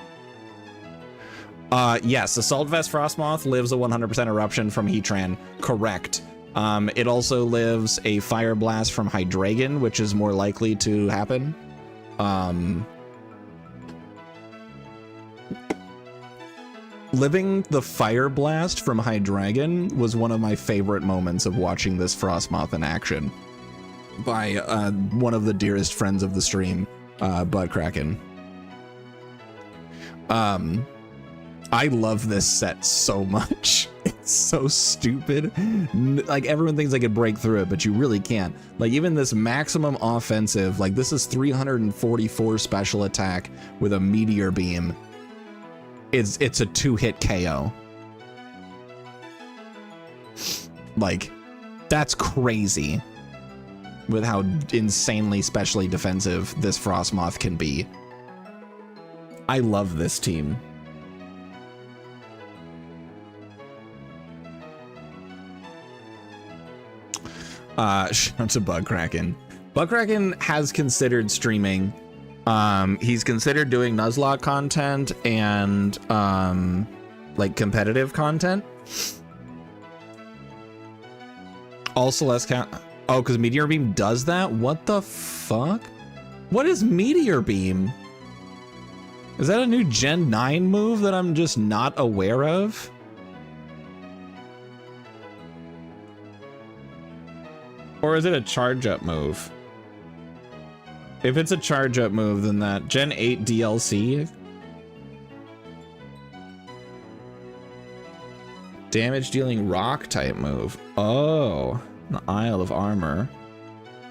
Yes, Assault Vest Frostmoth lives a 100% eruption from Heatran. Correct. It also lives a Fire Blast from Hydreigon, which is more likely to happen. Living the Fire Blast from Hydreigon was one of my favorite moments of watching this Frostmoth in action by one of the dearest friends of the stream, Buttkraken. I love this set so much. So stupid. Like, everyone thinks they could break through it, but you really can't. Like, even this maximum offensive, like, this is 344 special attack with a meteor beam. It's a 2-hit KO. Like, that's crazy with how insanely specially defensive this Frostmoth can be. I love this team. Shout out to Bugkraken. Bugkraken has considered streaming. He's considered doing Nuzlocke content and like competitive content. Also, let's count. Oh, because Meteor Beam does that? What the fuck? What is Meteor Beam? Is that a new Gen 9 move that I'm just not aware of? Or is it a charge up move? If it's a charge up move, then that Gen 8 DLC. Damage dealing rock type move. Oh, the Isle of Armor.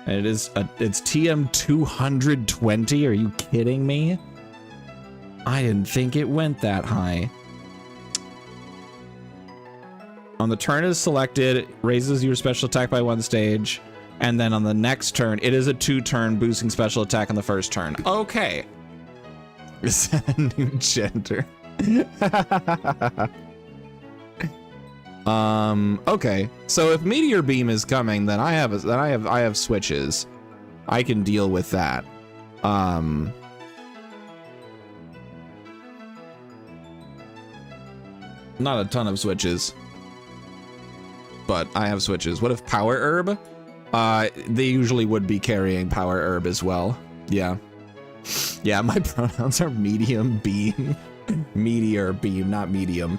And it's TM 220. Are you kidding me? I didn't think it went that high. On the turn is selected, it raises your special attack by 1 stage. And then on the next turn, it is a 2-turn boosting special attack on the first turn. Okay. Is that a new gender? Okay. So if Meteor Beam is coming, then I have switches. I can deal with that. Not a ton of switches, but I have switches. What if Power Herb? They usually would be carrying Power Herb as well. Yeah. Yeah, my pronouns are medium beam. Meteor beam, not medium.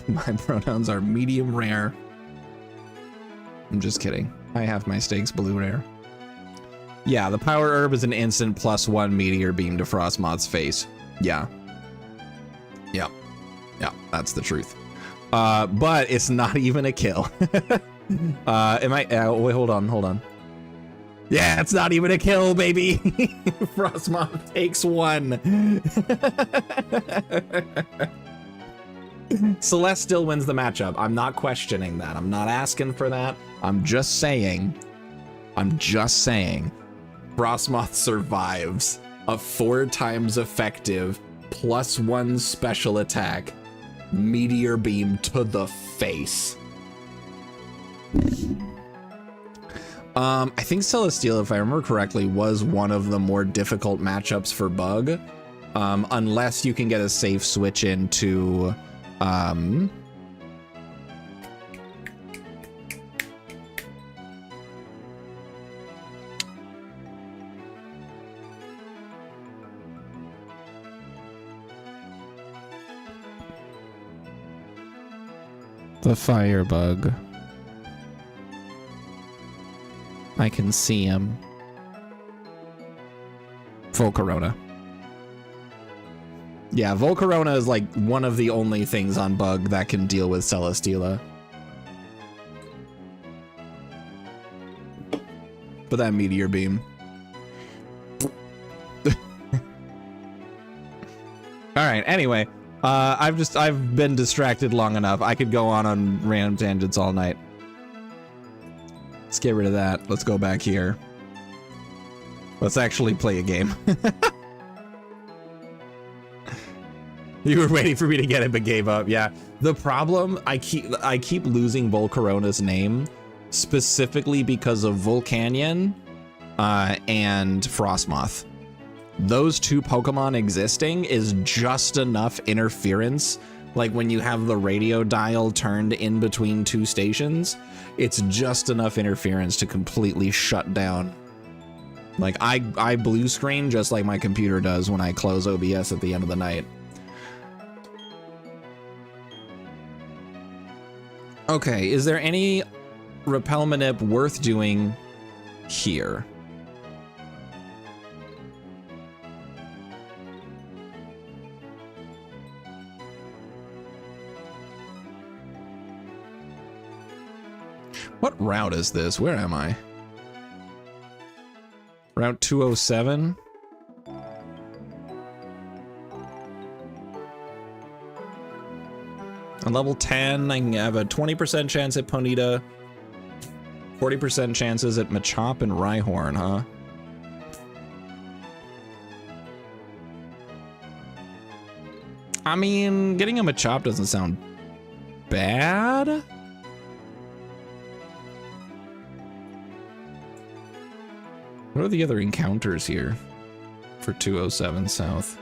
My pronouns are medium rare. I'm just kidding. I have my stakes blue rare. Yeah, the Power Herb is an instant +1 Meteor Beam to Frostmoth's face. Yeah. Yeah. Yeah, that's the truth. But it's not even a kill. Wait, hold on. Yeah, it's not even a kill, baby. Frostmoth takes 1. Celeste still wins the matchup. I'm not questioning that. I'm not asking for that. I'm just saying. Frostmoth survives a 4 times effective +1 special attack Meteor Beam to the face. I think Celesteela, if I remember correctly, was one of the more difficult matchups for Bug, unless you can get a safe switch into the Firebug. I can see him. Volcarona. Yeah, Volcarona is like one of the only things on Bug that can deal with Celesteela. But that Meteor Beam. Alright, anyway. I've been distracted long enough. I could go on random tangents all night. Let's get rid of that. Let's go back here. Let's actually play a game. You were waiting for me to get it but gave up. Yeah. The problem, I keep losing Volcarona's name specifically because of Volcanion and Frostmoth. Those 2 Pokemon existing is just enough interference. Like when you have the radio dial turned in between 2 stations, it's just enough interference to completely shut down. Like I blue screen just like my computer does when I close OBS at the end of the night. Okay, is there any Repel Manip worth doing here? What route is this? Where am I? Route 207? On level 10, I can have a 20% chance at Ponyta, 40% chances at Machop and Rhyhorn, huh? I mean, getting a Machop doesn't sound bad. What are the other encounters here for 207 South?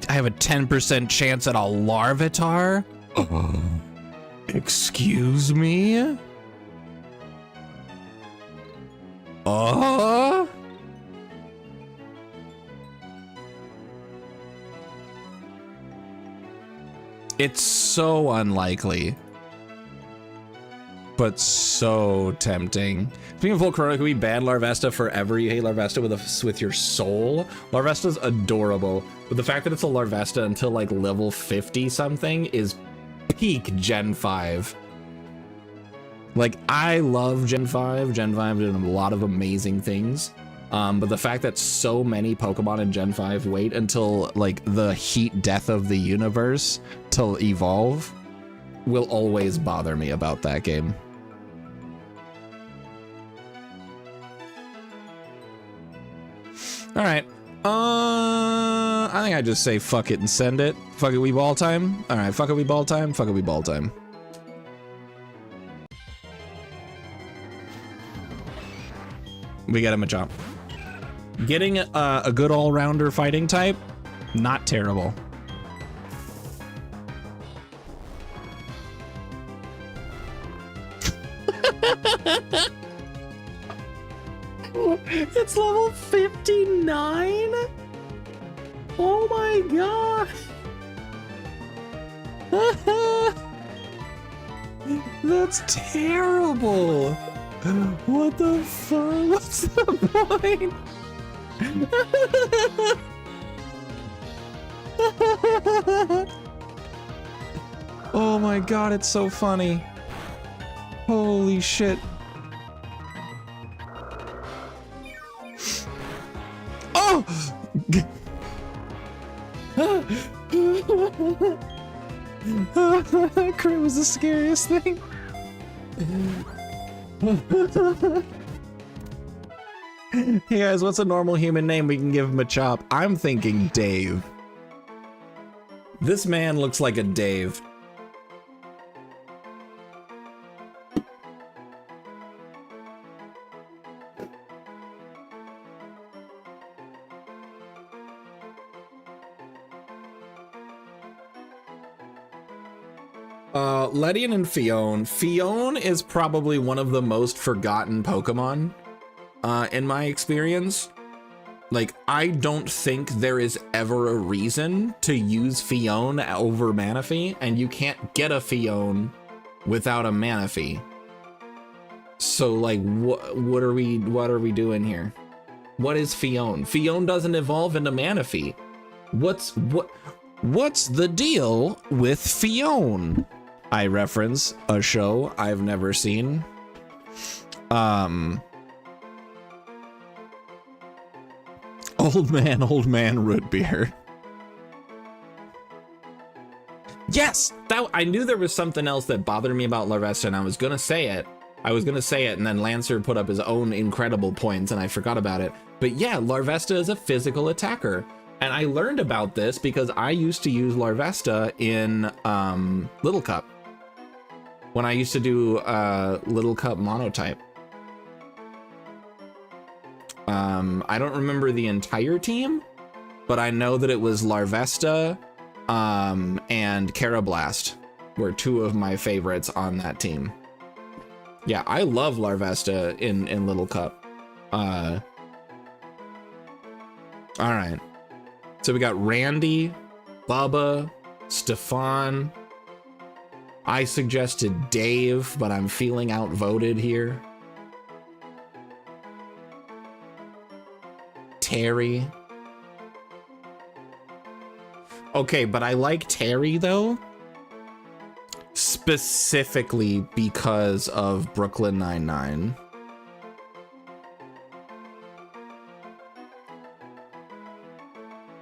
I have a 10% chance at a Larvitar? Excuse me? It's so unlikely, but so tempting. Speaking of full Corona, can we ban Larvesta forever? You hate Larvesta with your soul? Larvesta's adorable, but the fact that it's a Larvesta until like level 50 something is peak Gen 5. Like, I love Gen 5. Gen 5 did a lot of amazing things. But the fact that so many Pokemon in Gen 5 wait until like the heat death of the universe to evolve will always bother me about that game. All right. I think I just say fuck it and send it. Fuck it, we ball time. All right, fuck it, we ball time. Fuck it, we ball time. We got him a jump. Getting a good all-rounder fighting type, not terrible. It's level 59? Oh my god! That's terrible! What the fuck? What's the point? Oh my god, it's so funny. Holy shit. Oh! Crit was the scariest thing. Hey guys, what's a normal human name we can give him a chop? I'm thinking Dave. This man looks like a Dave. Ledian and Fione. Fione is probably one of the most forgotten Pokemon. In my experience, like, I don't think there is ever a reason to use Fione over Manaphy, and you can't get a Fione without a Manaphy. So, like, what are we doing here? What is Fione? Fione doesn't evolve into Manaphy. What's the deal with Fione? I reference a show I've never seen. Old man root beer. Yes, I knew there was something else that bothered me about Larvesta, and I was gonna say it. And then Lancer put up his own incredible points, and I forgot about it. But yeah, Larvesta is a physical attacker, and I learned about this because I used to use Larvesta in Little Cup when I used to do Little Cup monotype. I don't remember the entire team, but I know that it was Larvesta and Carablast were two of my favorites on that team. Yeah, I love Larvesta in Little Cup. All right. So we got Randy, Bubba, Stefan. I suggested Dave, but I'm feeling outvoted here. Terry. Okay, but I like Terry though, specifically because of Brooklyn Nine-Nine.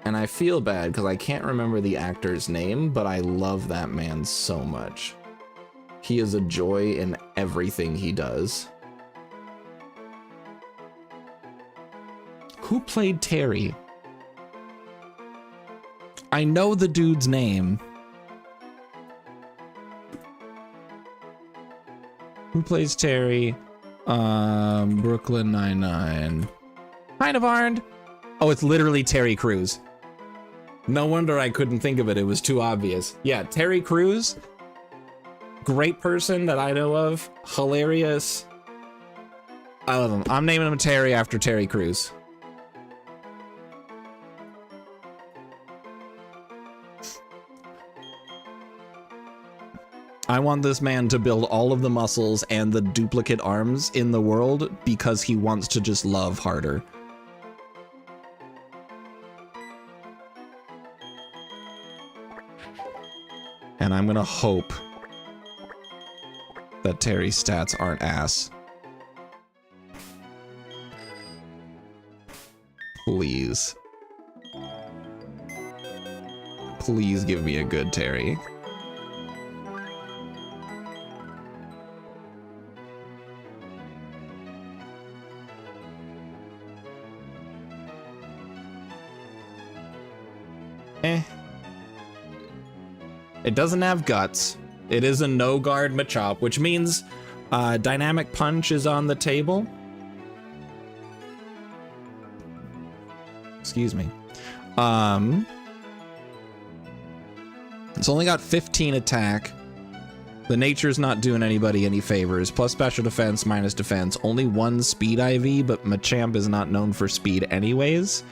And I feel bad because I can't remember the actor's name, but I love that man so much. He is a joy in everything he does. Who played Terry? I know the dude's name. Who plays Terry? Brooklyn Nine-Nine. Kind of Arndt. Oh, it's literally Terry Crews. No wonder I couldn't think of it. It was too obvious. Yeah, Terry Crews. Great person that I know of. Hilarious. I love him. I'm naming him Terry after Terry Crews. I want this man to build all of the muscles and the duplicate arms in the world because he wants to just love harder. And I'm gonna hope that Terry's stats aren't ass. Please. Please give me a good Terry. It doesn't have guts. It is a no-guard Machop, which means Dynamic Punch is on the table. Excuse me. It's only got 15 attack. The nature's not doing anybody any favors. Plus special defense, minus defense. Only 1 speed IV, but Machamp is not known for speed anyways.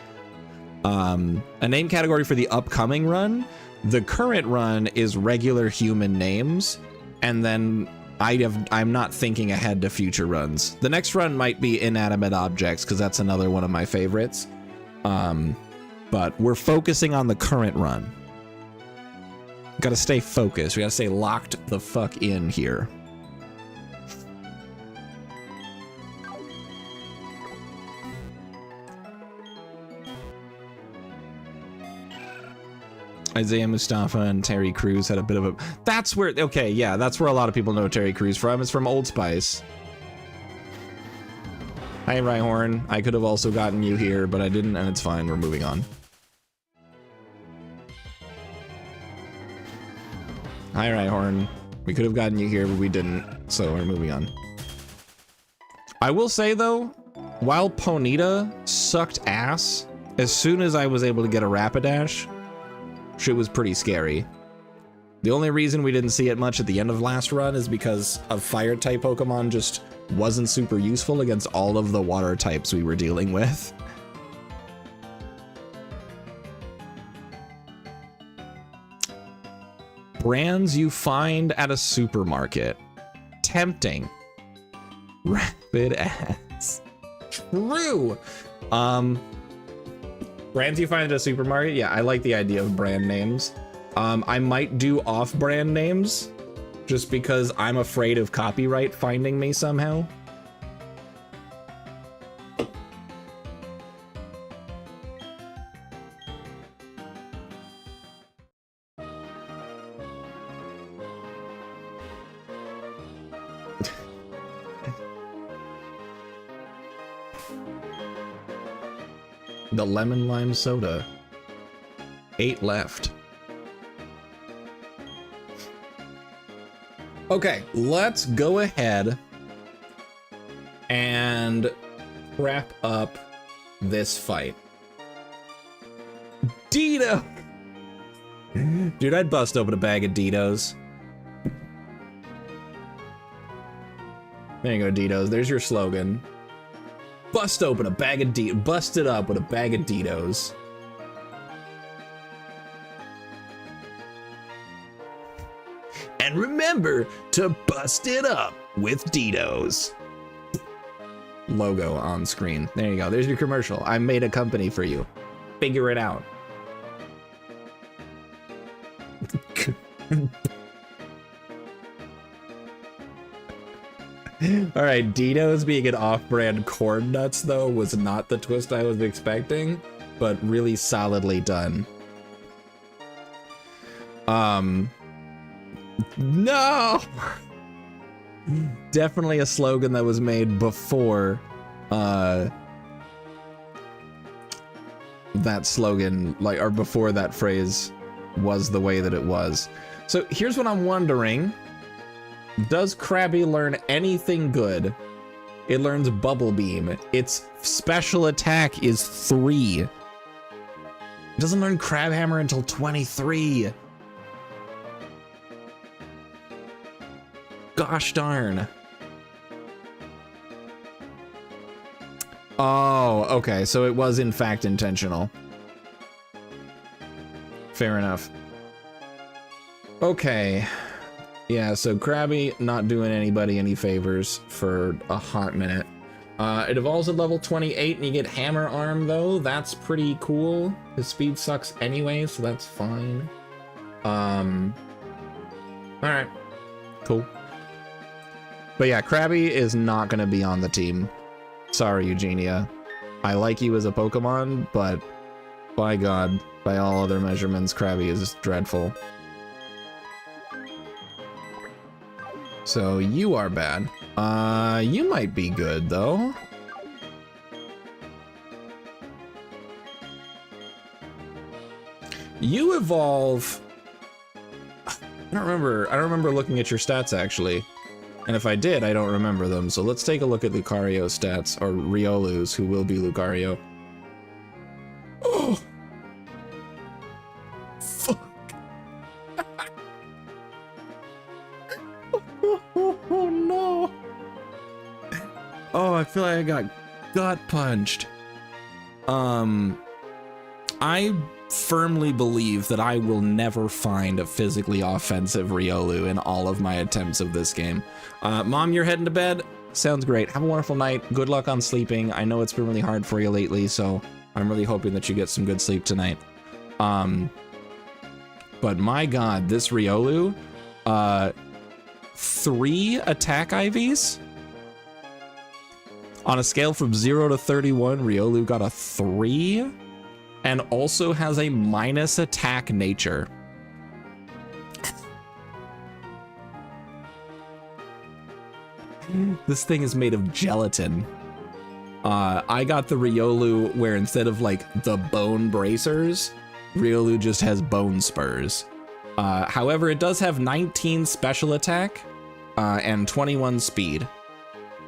A name category for the upcoming run. The current run is regular human names, and then I'm not thinking ahead to future runs. The next run might be inanimate objects, because that's another one of my favorites. But we're focusing on the current run. Gotta stay focused. We gotta stay locked the fuck in here. Isaiah Mustafa and Terry Crews had a bit of a... That's where... Okay, yeah, that's where a lot of people know Terry Crews from. It's from Old Spice. Hi, Rhyhorn. I could have also gotten you here, but I didn't, and it's fine. We're moving on. Hi, Rhyhorn. We could have gotten you here, but we didn't, so we're moving on. I will say, though, while Ponyta sucked ass, as soon as I was able to get a Rapidash, shit was pretty scary. The only reason we didn't see it much at the end of last run is because of fire-type Pokemon just wasn't super useful against all of the water types we were dealing with. Brands you find at a supermarket. Tempting. Rapid ass. True. Brands you find at a supermarket? Yeah, I like the idea of brand names. I might do off-brand names just because I'm afraid of copyright finding me somehow. The lemon lime soda. 8 left. Okay, let's go ahead and wrap up this fight. Dito! Dude, I'd bust open a bag of Ditos. There you go, Ditos. There's your slogan. Bust open a bag of Ditos. Bust it up with a bag of Ditos. And remember to bust it up with Ditos. logo on screen. There you go. There's your commercial. I made a company for you. Figure it out. All right, Dino's being an off-brand corn nuts though was not the twist I was expecting, but really solidly done. No! Definitely a slogan that was made before that slogan, like, or before that phrase was the way that it was. So here's what I'm wondering. Does Krabby learn anything good? It learns Bubble Beam. Its special attack is 3. It doesn't learn Crab Hammer until 23. Gosh darn. Oh, okay, so it was in fact intentional. Fair enough. Okay. Yeah, so Krabby not doing anybody any favors for a hot minute. It evolves at level 28 and you get Hammer Arm though. That's pretty cool. His speed sucks anyway, so that's fine. Alright. Cool. But yeah, Krabby is not gonna be on the team. Sorry, Eugenia. I like you as a Pokemon, but by God, by all other measurements, Krabby is dreadful. So you are bad. You might be good though. You evolve. I don't remember looking at your stats actually. And if I did, I don't remember them. So let's take a look at Lucario's stats, or Riolu's, who will be Lucario. Oh. Fuck. Oh no. Oh, I feel like I got gut punched. I firmly believe that I will never find a physically offensive Riolu in all of my attempts of this game. Mom, you're heading to bed? Sounds great. Have a wonderful night. Good luck on sleeping. I know it's been really hard for you lately, so I'm really hoping that you get some good sleep tonight. But my God, this Riolu, 3 attack IVs? On a scale from 0 to 31, Riolu got a 3? And also has a minus attack nature. This thing is made of gelatin. I got the Riolu where instead of like the bone bracers, Riolu just has bone spurs. However, it does have 19 special attack and 21 speed.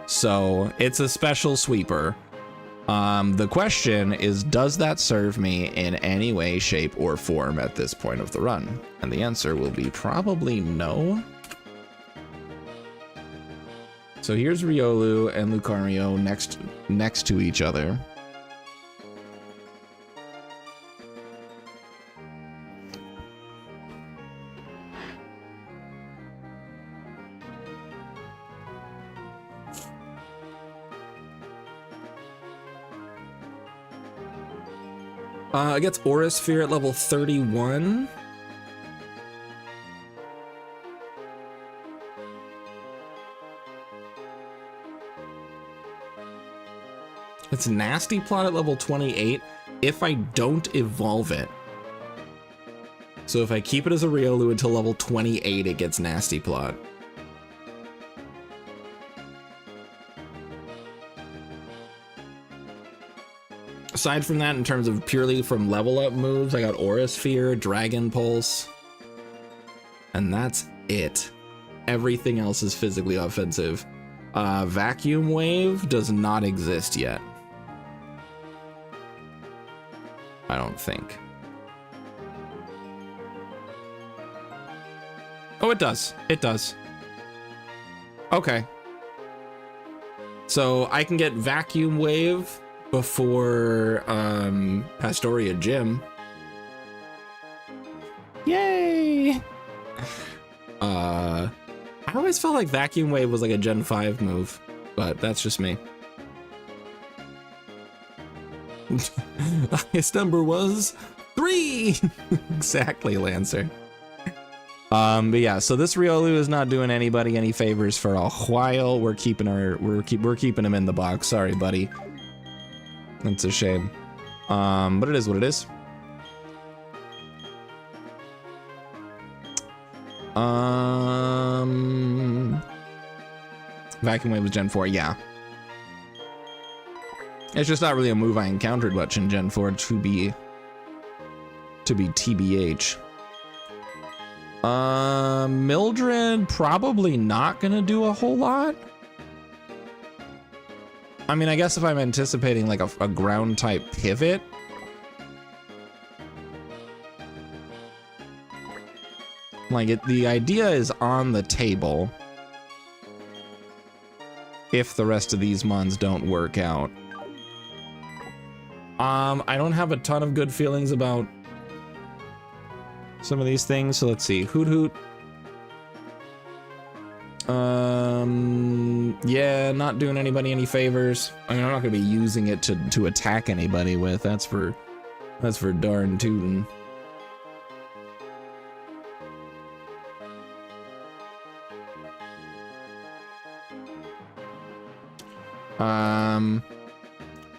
So it's a special sweeper. The question is, does that serve me in any way, shape, or form at this point of the run? And the answer will be probably no. So here's Riolu and Lucario next to each other. It gets Aura Sphere at level 31. It's Nasty Plot at level 28 if I don't evolve it. So if I keep it as a Riolu until level 28, it gets Nasty Plot. Aside from that, in terms of purely from level up moves, I got Aura Sphere, Dragon Pulse, and that's it. Everything else is physically offensive. Vacuum Wave does not exist yet. I don't think. Oh, it does. It does. Okay. So I can get Vacuum Wave before Pastoria Gym. Yay! I always felt like Vacuum Wave was like a Gen 5 move, but that's just me. Highest number was 3. Exactly, Lancer. But yeah, so this Riolu is not doing anybody any favors for a while. We're keeping him in the box. Sorry, buddy. That's a shame. But it is what it is. Vacuum Wave was Gen 4, yeah. It's just not really a move I encountered much in Gen 4 to be TBH. Mildred probably not gonna do a whole lot. I mean, I guess if I'm anticipating like a ground type pivot. Like the idea is on the table. If the rest of these mons don't work out. I don't have a ton of good feelings about some of these things, so let's see. Hoot Hoot. Yeah, not doing anybody any favors. I mean, I'm not gonna be using it to attack anybody with. That's for darn tootin'.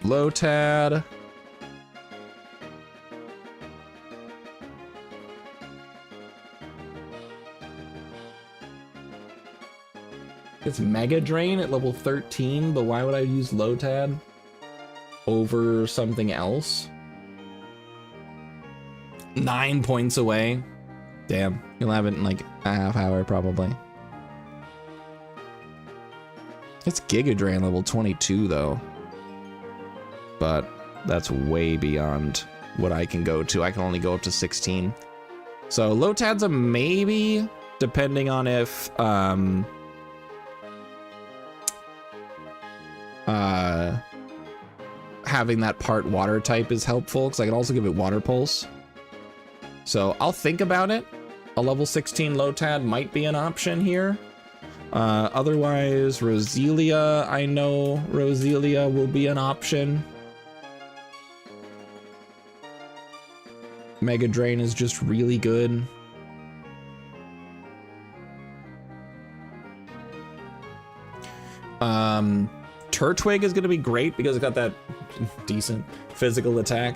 Lotad. It's Mega Drain at level 13, but why would I use Lotad over something else? 9 points away. Damn, you'll have it in like a half hour probably. It's Giga Drain level 22 though. But that's way beyond what I can go to. I can only go up to 16. So Lotad's a maybe, depending on if having that part water type is helpful, because I can also give it Water Pulse. So I'll think about it. A level 16 Lotad might be an option here. Otherwise, Roselia, I know Roselia will be an option. Mega Drain is just really good. Turtwig is going to be great because it's got that decent physical attack.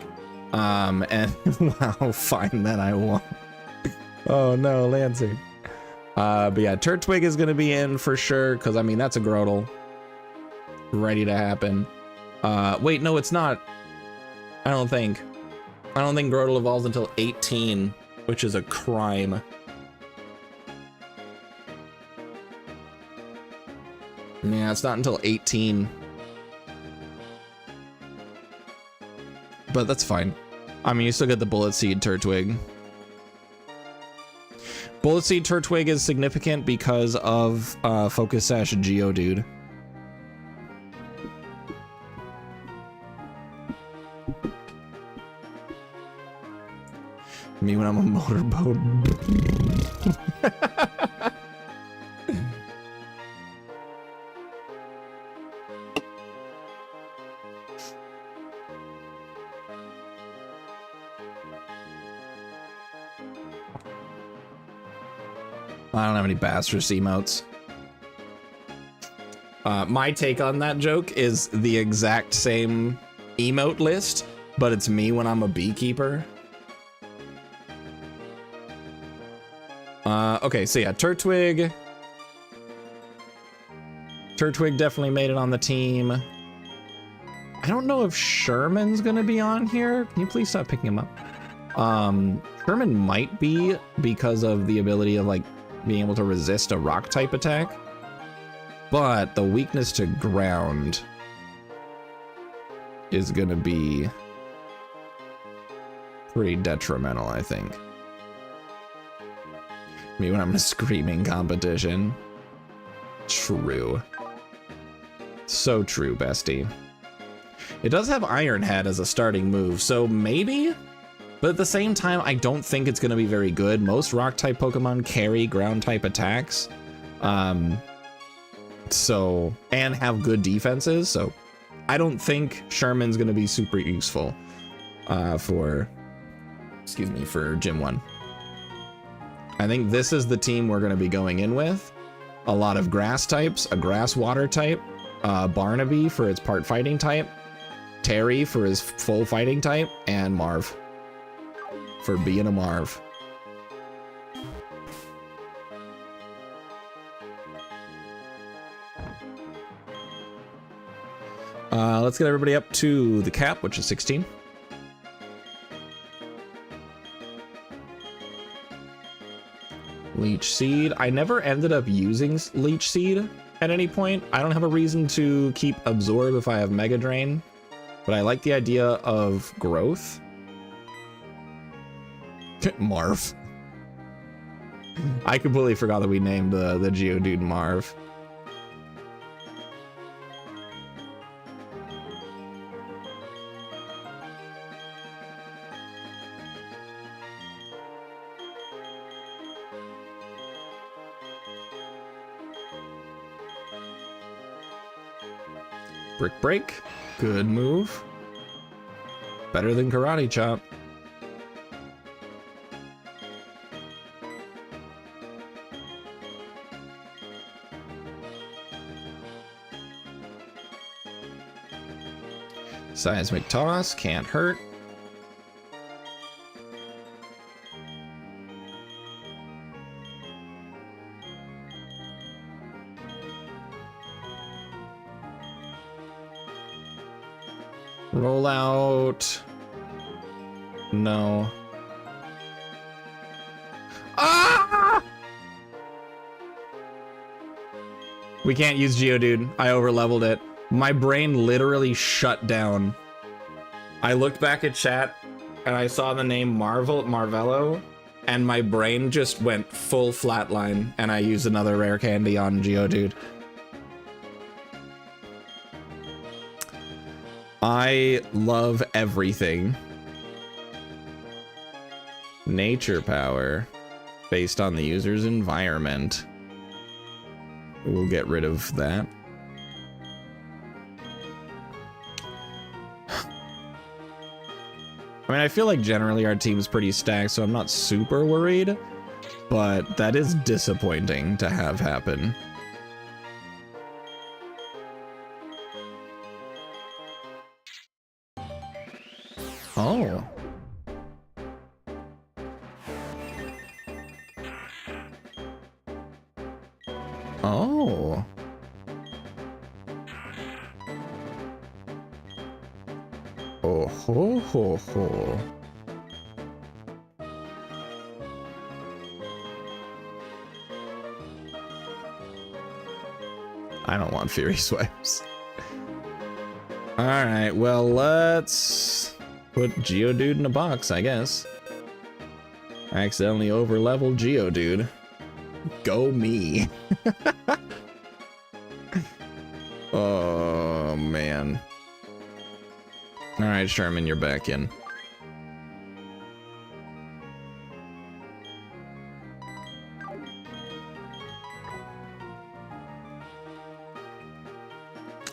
And wow, fine, that I won't. Oh no, Lancer. But yeah, Turtwig is going to be in for sure, because I mean, that's a Grotle. Ready to happen. Wait, no, it's not. I don't think Grotle evolves until 18, which is a crime. Yeah, it's not until 18. But that's fine. I mean, you still get the Bullet Seed Turtwig. Bullet Seed Turtwig is significant because of Focus Sash Geodude. Me when I'm a motorboat. I don't have any Bastress emotes. My take on that joke is the exact same emote list, but it's me when I'm a beekeeper. Okay, so yeah, Turtwig. Turtwig definitely made it on the team. I don't know if Sherman's gonna be on here. Can you please stop picking him up? Sherman might be because of the ability of like being able to resist a rock type attack, but the weakness to ground is gonna be pretty detrimental, I think. Me when I'm in a screaming competition. True. So true, bestie. It does have Iron Head as a starting move, so maybe? But at the same time, I don't think it's going to be very good. Most Rock-type Pokemon carry Ground-type attacks. And have good defenses, so I don't think Sherman's gonna be super useful for Gym 1. I think this is the team we're gonna be going in with. A lot of grass types, a grass water type, Barnaby for its part fighting type, Terry for his full fighting type, and Marv for being a Marv. Let's get everybody up to the cap, which is 16. Leech Seed. I never ended up using Leech Seed at any point. I don't have a reason to keep Absorb if I have Mega Drain, but I like the idea of growth. Marv. I completely forgot that we named the Geodude Marv. Brick Break, good move. Better than Karate Chop. Seismic Toss, can't hurt. Roll out. No. Ah! We can't use Geodude. I overleveled it. My brain literally shut down. I looked back at chat and I saw the name Marvello, and my brain just went full flatline, and I used another rare candy on Geodude. I love everything. Nature power based on the user's environment. We'll get rid of that. I mean, I feel like generally our team's pretty stacked, so I'm not super worried, but that is disappointing to have happen. Oh. Oh. Oh ho ho ho. I don't want Fury Swipes. Alright, well, let's put Geodude in a box, I guess. I accidentally overleveled Geodude. Go me. Oh, man. Alright, Sherman, you're back in.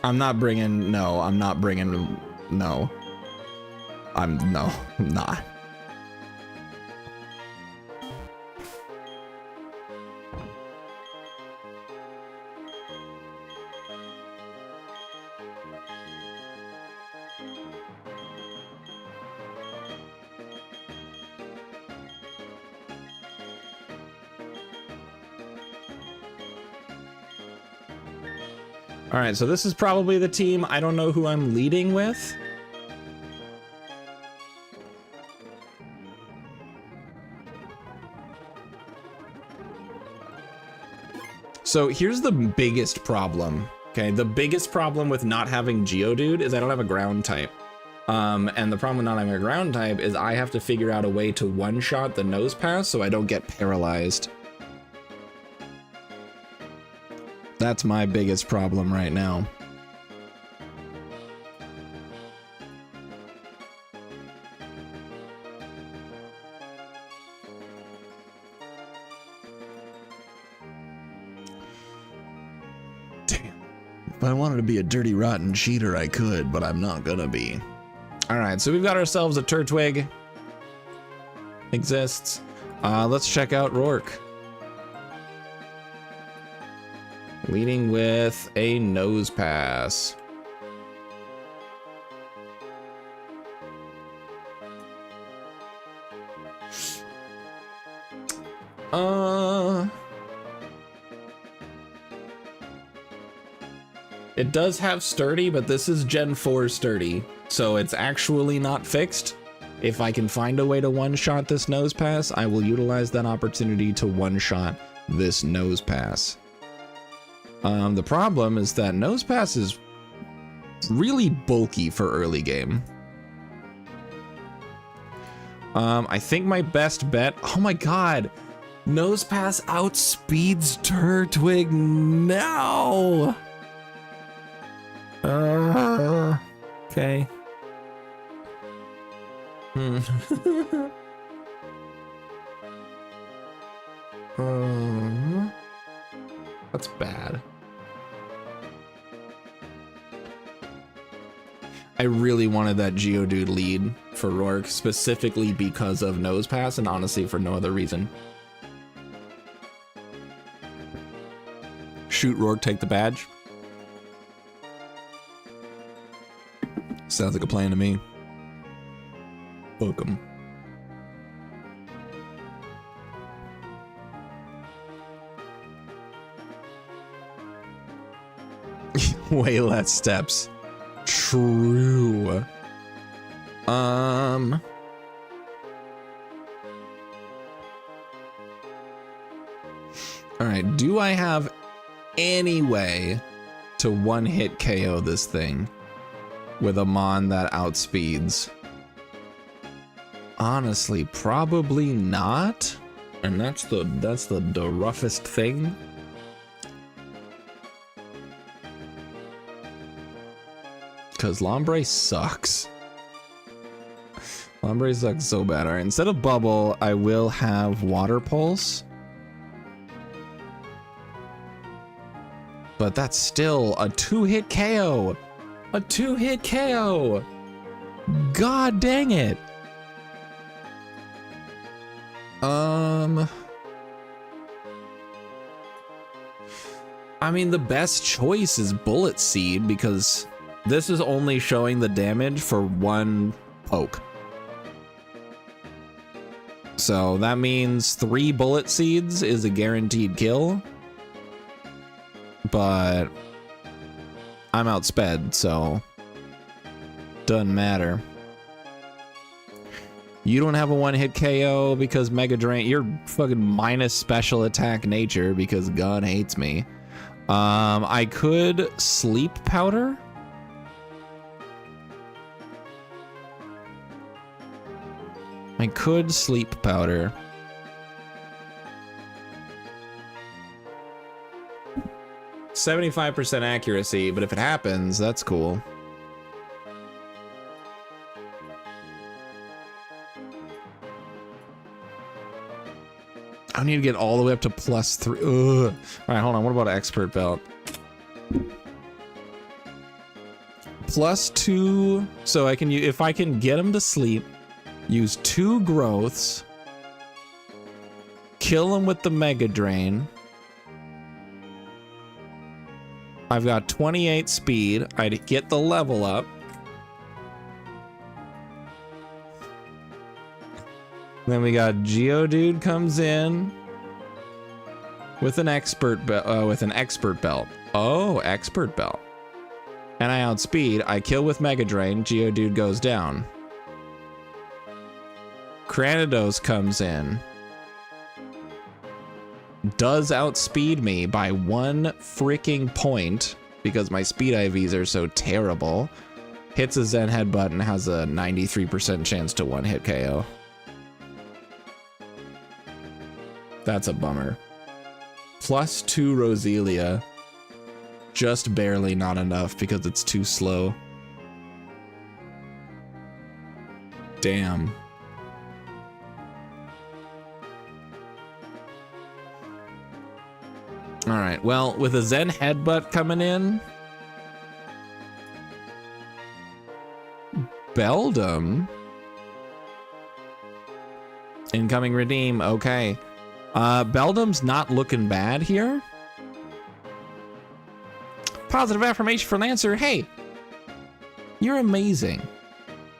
I'm not bringing, no, I'm not bringing, no. I'm not. All right, so this is probably the team. I don't know who I'm leading with. So here's the biggest problem, okay? The biggest problem with not having Geodude is I don't have a ground type. And the problem with not having a ground type is I have to figure out a way to one-shot the nose pass so I don't get paralyzed. That's my biggest problem right now. If I wanted to be a dirty, rotten cheater, I could, but I'm not gonna be. All right, so we've got ourselves a Turtwig. Exists. Let's check out Rourke. Leading with a Nose Pass. It does have Sturdy, but this is Gen 4 Sturdy, so it's actually not fixed. If I can find a way to one-shot this Nose Pass, I will utilize that opportunity to one-shot this Nose Pass. The problem is that Nose Pass is really bulky for early game. I think my best bet, oh my god, Nose Pass outspeeds Turtwig now. Okay. That's bad. I really wanted that Geodude lead for Rourke, specifically because of Nose Pass, and honestly for no other reason. Shoot Rourke, take the badge. Sounds like a plan to me. Book 'em. Way less steps. True. All right, do I have any way to one-hit KO this thing with a mon that outspeeds? Honestly, probably not. And that's the roughest thing. Because Lombre sucks. Lombre sucks so bad. All right, instead of Bubble, I will have Water Pulse. But that's still a 2-hit KO. A 2-hit KO. God dang it. I mean, the best choice is Bullet Seed because this is only showing the damage for one poke. So that means 3 Bullet Seeds is a guaranteed kill. But I'm outsped, so doesn't matter. You don't have a one-hit KO because Mega Drain. You're fucking minus special attack nature because Gun hates me. I could Sleep Powder. I could Sleep Powder. .75% accuracy, but if it happens, that's cool. I need to get all the way up to +3. Ugh. All right, hold on. What about Expert Belt? +2. So I can, if I can get him to sleep, use 2 growths, kill him with the Mega Drain. I've got 28 speed. I'd get the level up. Then we got Geodude comes in with an expert belt. Oh, expert belt. And I outspeed. I kill with Mega Drain. Geodude goes down. Cranidos comes in. Does outspeed me by 1 freaking point because my speed IVs are so terrible. Hits a Zen Headbutt and has a 93% chance to one-hit KO. That's a bummer. +2 Roselia. Just barely not enough because it's too slow. Damn. All right, well, with a Zen Headbutt coming in, Beldum. Incoming redeem. Okay. Beldum's not looking bad here. Positive affirmation for Lancer. Hey, you're amazing.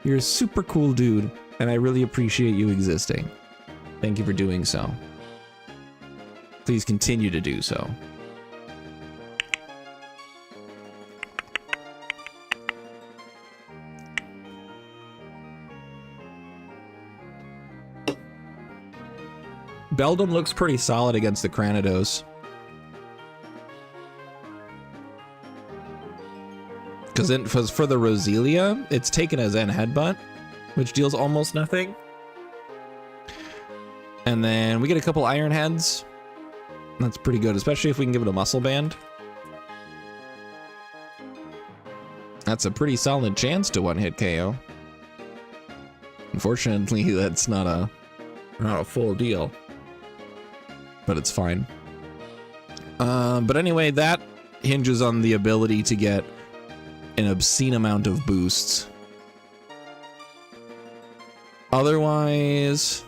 You're a super cool dude, and I really appreciate you existing. Thank you for doing so. Please continue to do so. Beldum looks pretty solid against the Gyarados. Because for the Roselia, it's taken as N Headbutt, which deals almost nothing. And then we get a couple Iron Heads. That's pretty good, especially if we can give it a Muscle Band. That's a pretty solid chance to one-hit KO. Unfortunately, that's not a full deal. But it's fine. But anyway, that hinges on the ability to get an obscene amount of boosts. Otherwise,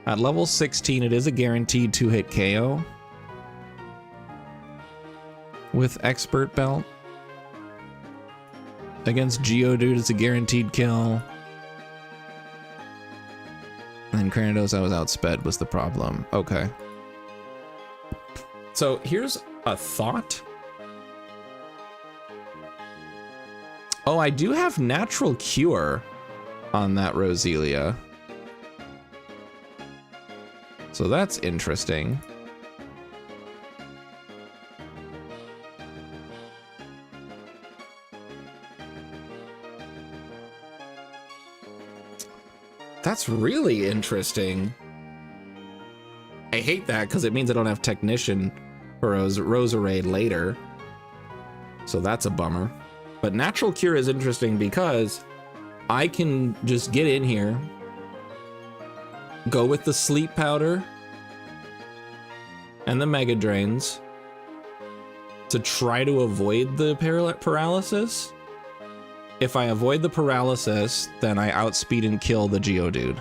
at level 16, it is a guaranteed 2-hit KO with Expert Belt. Against Geodude, it's a guaranteed kill. And then Gyarados, I was outsped was the problem. Okay. So here's a thought. Oh, I do have Natural Cure on that Roselia. So that's interesting. That's really interesting. I hate that because it means I don't have Technician for Roserade later. So that's a bummer. But Natural Cure is interesting because I can just get in here, go with the Sleep Powder and the Mega Drains to try to avoid the paralysis. If I avoid the paralysis, then I outspeed and kill the Geodude.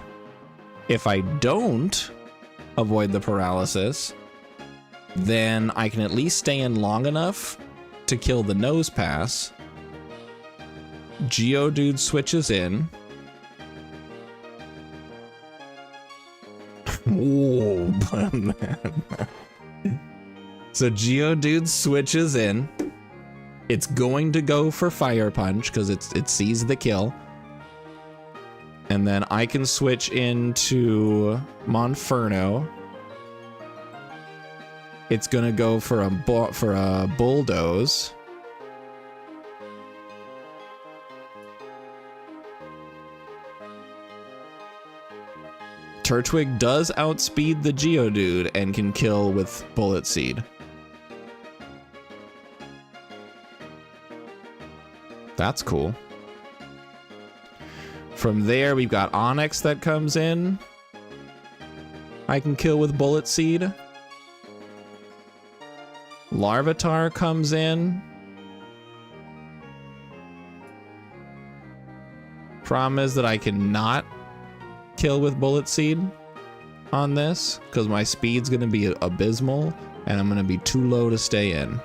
If I don't avoid the paralysis, then I can at least stay in long enough to kill the Nose Pass. Geodude switches in. Whoa, man. So Geodude switches in. It's going to go for Fire Punch because it sees the kill. And then I can switch into Monferno. It's gonna go for a Bulldoze. Turtwig does outspeed the Geodude and can kill with Bullet Seed. That's cool. From there, we've got Onyx that comes in. I can kill with Bullet Seed. Larvitar comes in. Problem is that I cannot kill with Bullet Seed on this because my speed's going to be abysmal and I'm going to be too low to stay in.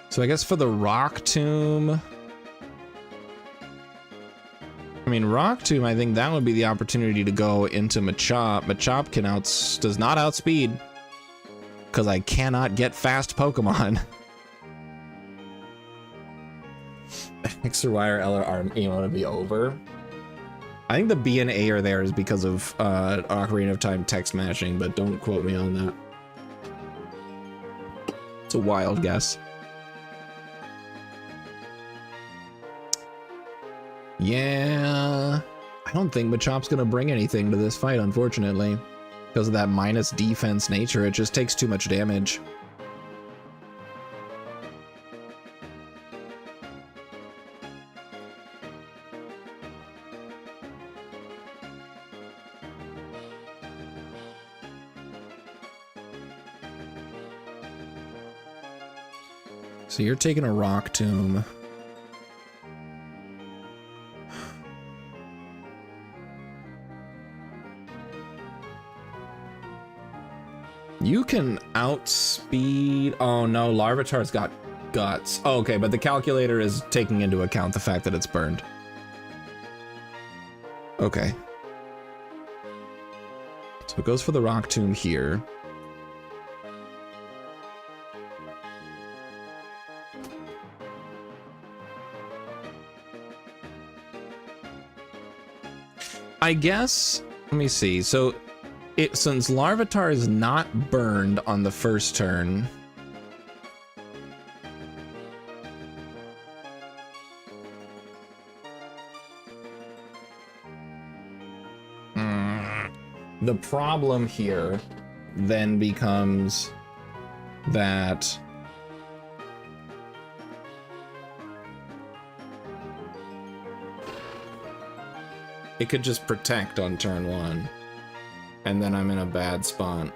So I guess for the Rock Tomb, I mean, Rock Tomb, I think that would be the opportunity to go into Machop. Machop does not outspeed because I cannot get fast Pokemon. Extra Wire LR to be over. I think the B and A are there is because of Ocarina of Time text matching, but don't quote me on that. It's a wild guess. Yeah, I don't think Machop's gonna bring anything to this fight, unfortunately. Because of that minus defense nature, it just takes too much damage. So you're taking a rock tomb. You can outspeed. Oh no, Larvitar's got guts. Oh, okay, but the calculator is taking into account the fact that it's burned. Okay. So it goes for the rock tomb here. I guess, let me see. So since Larvitar is not burned on the first turn, the problem here then becomes that it could just protect on turn 1. And then I'm in a bad spot.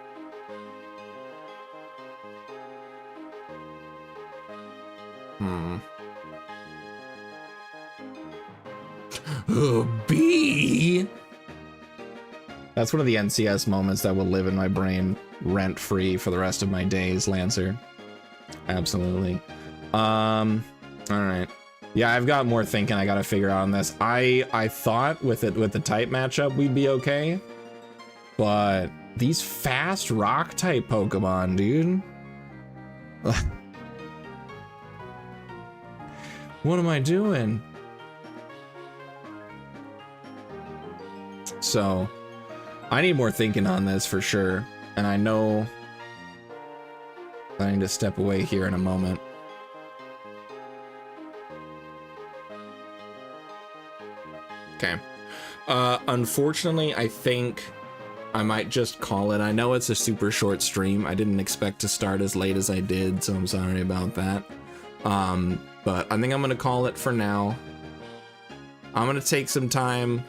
Oh, B! That's one of the NCS moments that will live in my brain rent-free for the rest of my days, Lancer. Absolutely. Alright. Yeah, I've got more thinking I gotta figure out on this. I thought with the type matchup we'd be okay. But these fast rock type Pokemon, dude. What am I doing? So I need more thinking on this for sure. And I know I need to step away here in a moment. Okay. Unfortunately, I think I might just call it. I know it's a super short stream. I didn't expect to start as late as I did, so I'm sorry about that. But I think I'm gonna call it for now. I'm gonna take some time,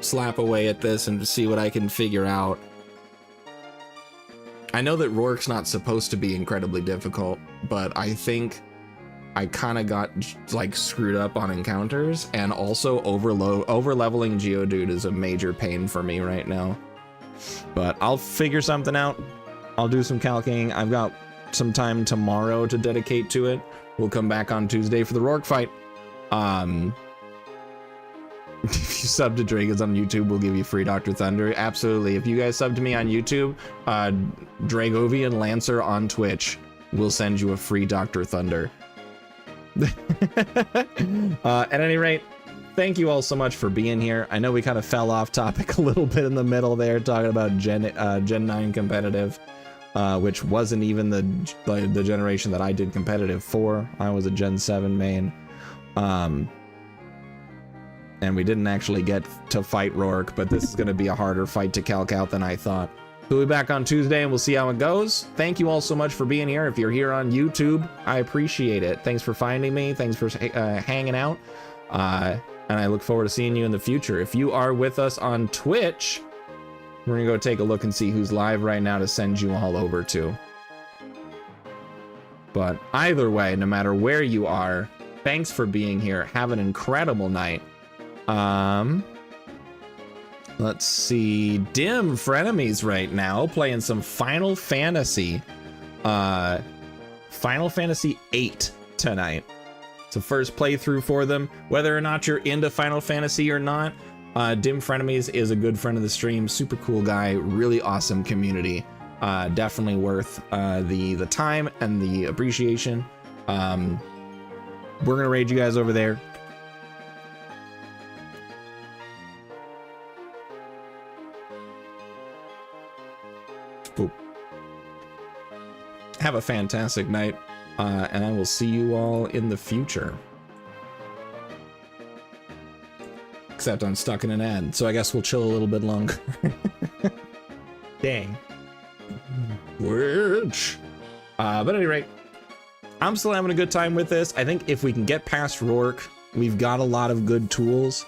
slap away at this, and see what I can figure out. I know that Rourke's not supposed to be incredibly difficult, but I think I kind of got like screwed up on encounters, and also over-leveling Geodude is a major pain for me right now. But I'll figure something out. I'll do some calculating. I've got some time tomorrow to dedicate to it. We'll come back on Tuesday for the Rourke fight. If you sub to Dragons on YouTube, we'll give you free Dr. Thunder. Absolutely. If you guys sub to me on YouTube, Dragovian Lancer on Twitch will send you a free Dr. Thunder. At any rate, thank you all so much for being here. I know we kind of fell off topic a little bit in the middle there, talking about Gen 9 competitive, which wasn't even the generation that I did competitive for. I was a Gen 7 main. And we didn't actually get to fight Rourke, but this is going to be a harder fight to calc out than I thought. We'll be back on Tuesday and we'll see how it goes. Thank you all so much for being here. If you're here on YouTube, I appreciate it. Thanks for finding me. Thanks for hanging out. And I look forward to seeing you in the future. If you are with us on Twitch, we're going to go take a look and see who's live right now to send you all over to. But either way, no matter where you are, thanks for being here. Have an incredible night. Let's see. Dim Frenemies right now playing some Final Fantasy. Final Fantasy 8 tonight. It's a first playthrough for them. Whether or not you're into Final Fantasy or not, Dim Frenemies is a good friend of the stream. Super cool guy. Really awesome community. Definitely worth the time and the appreciation. We're gonna raid you guys over there. Boop. Have a fantastic night, and I will see you all in the future. Except I'm stuck in an ad, so I guess we'll chill a little bit longer. Dang. Which? But at any rate, I'm still having a good time with this. I think if we can get past Rourke, we've got a lot of good tools.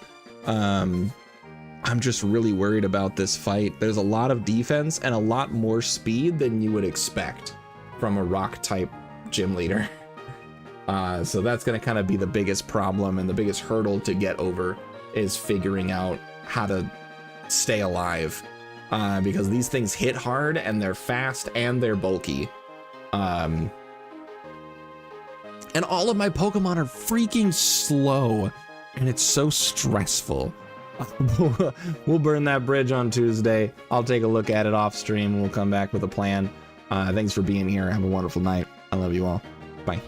I'm just really worried about this fight. There's a lot of defense and a lot more speed than you would expect from a rock type gym leader. So that's going to kind of be the biggest problem and the biggest hurdle to get over, is figuring out how to stay alive. Because these things hit hard and they're fast and they're bulky. And all of my Pokemon are freaking slow, and it's so stressful. We'll burn that bridge on Tuesday. I'll take a look at it off stream and we'll come back with a plan. Thanks for being here. Have a wonderful night. I love you all. Bye.